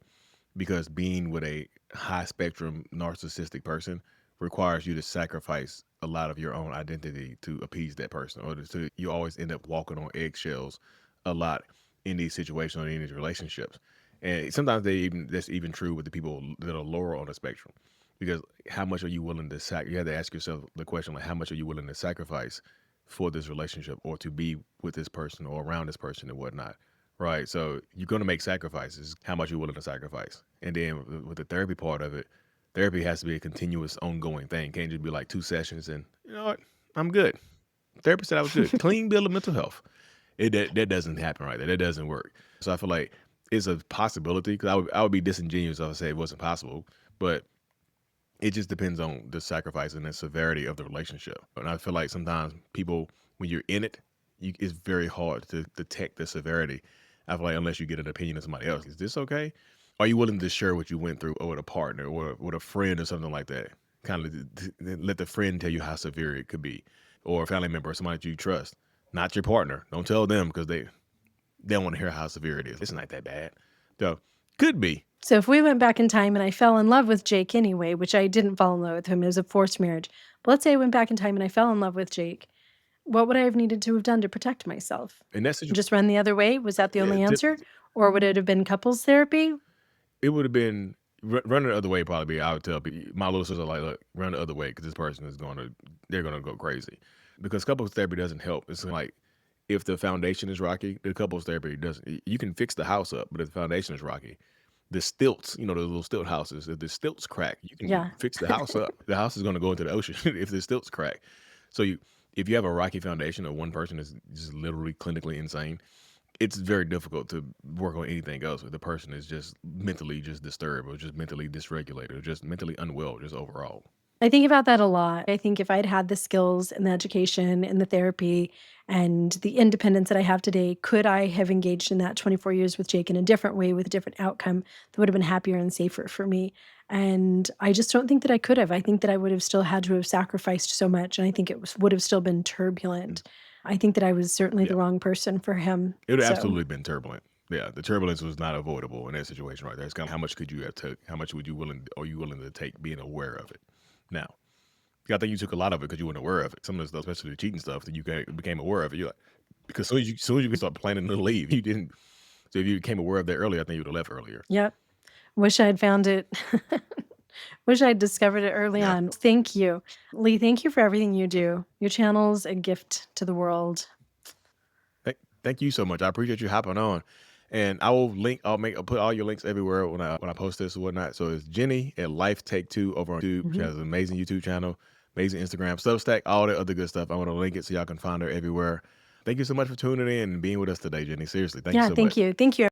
Because being with a high spectrum narcissistic person requires you to sacrifice a lot of your own identity to appease that person, or you always end up walking on eggshells a lot in these situations or in these relationships. And sometimes that's even true with the people that are lower on the spectrum, because how much are you willing to you have to ask yourself the question, like, how much are you willing to sacrifice for this relationship or to be with this person or around this person and whatnot. Right. So you're going to make sacrifices, how much you're willing to sacrifice. And then with the therapy part of it, therapy has to be a continuous, ongoing thing. Can't just be like 2 sessions and, you know what, I'm good. Therapist said I was good. Clean bill of mental health. That doesn't happen right there. That doesn't work. So I feel like it's a possibility, because I would be disingenuous if I say it wasn't possible. But it just depends on the sacrifice and the severity of the relationship. And I feel like sometimes people, when you're in it, it's very hard to detect the severity. I feel like unless you get an opinion of somebody else, is this okay? Are you willing to share what you went through, or with a partner, or with a friend, or something like that? Kind of let the friend tell you how severe it could be, or a family member, or somebody that you trust, not your partner. Don't tell them, because they don't want to hear how severe it is. It's not that bad. So could be. So if we went back in time and I fell in love with Jake anyway, which I didn't fall in love with him, it was a forced marriage. But let's say I went back in time and I fell in love with Jake. What would I have needed to have done to protect myself? In that situation, Just run the other way? Was that the only yeah, answer? Or would it have been couples therapy? it would have been running the other way. Probably, I would tell people, my little sister, like, look, run the other way, because this person is they're gonna go crazy. Because couples therapy doesn't help. It's like, if the foundation is rocky, the couples therapy doesn't. You can fix the house up, but if the foundation is rocky, the stilts, the little stilt houses, if the stilts crack, you can Yeah. fix the house up. The house is gonna go into the ocean if the stilts crack. So if you have a rocky foundation, or one person is just literally clinically insane, it's very difficult to work on anything else if the person is just mentally just disturbed, or just mentally dysregulated, or just mentally unwell, just overall. I think about that a lot. I think if I'd had the skills and the education and the therapy and the independence that I have today, could I have engaged in that 24 years with Jake in a different way with a different outcome that would have been happier and safer for me? And I just don't think that I could have. I think that I would have still had to have sacrificed so much. And I think would have still been turbulent. I think that I was certainly Yeah, the wrong person for him. it would have So, absolutely been turbulent. Yeah, the turbulence was not avoidable in that situation right there. It's kind of, how much could you have took? How much are you willing to take, being aware of it? Now, I think you took a lot of it because you weren't aware of it. Some of the stuff, especially the cheating stuff, that you became aware of it. You're like, because soon as you start planning to leave, you didn't. So if you became aware of that earlier, I think you would have left earlier. yep. Wish I'd found it. Wish I'd discovered it early Yeah. on. Thank you. Lee, thank you for everything you do. Your channel's a gift to the world. Thank you so much. I appreciate you hopping on. And I'll put all your links everywhere when I post this or whatnot. So it's Jennie at Life Take Two over on YouTube. She Mhm. has an amazing YouTube channel, amazing Instagram, Substack, all that other good stuff. I want to link it so y'all can find her everywhere. Thank you so much for tuning in and being with us today, Jennie. Seriously, thank you Yeah, so thank much. you. Thank you.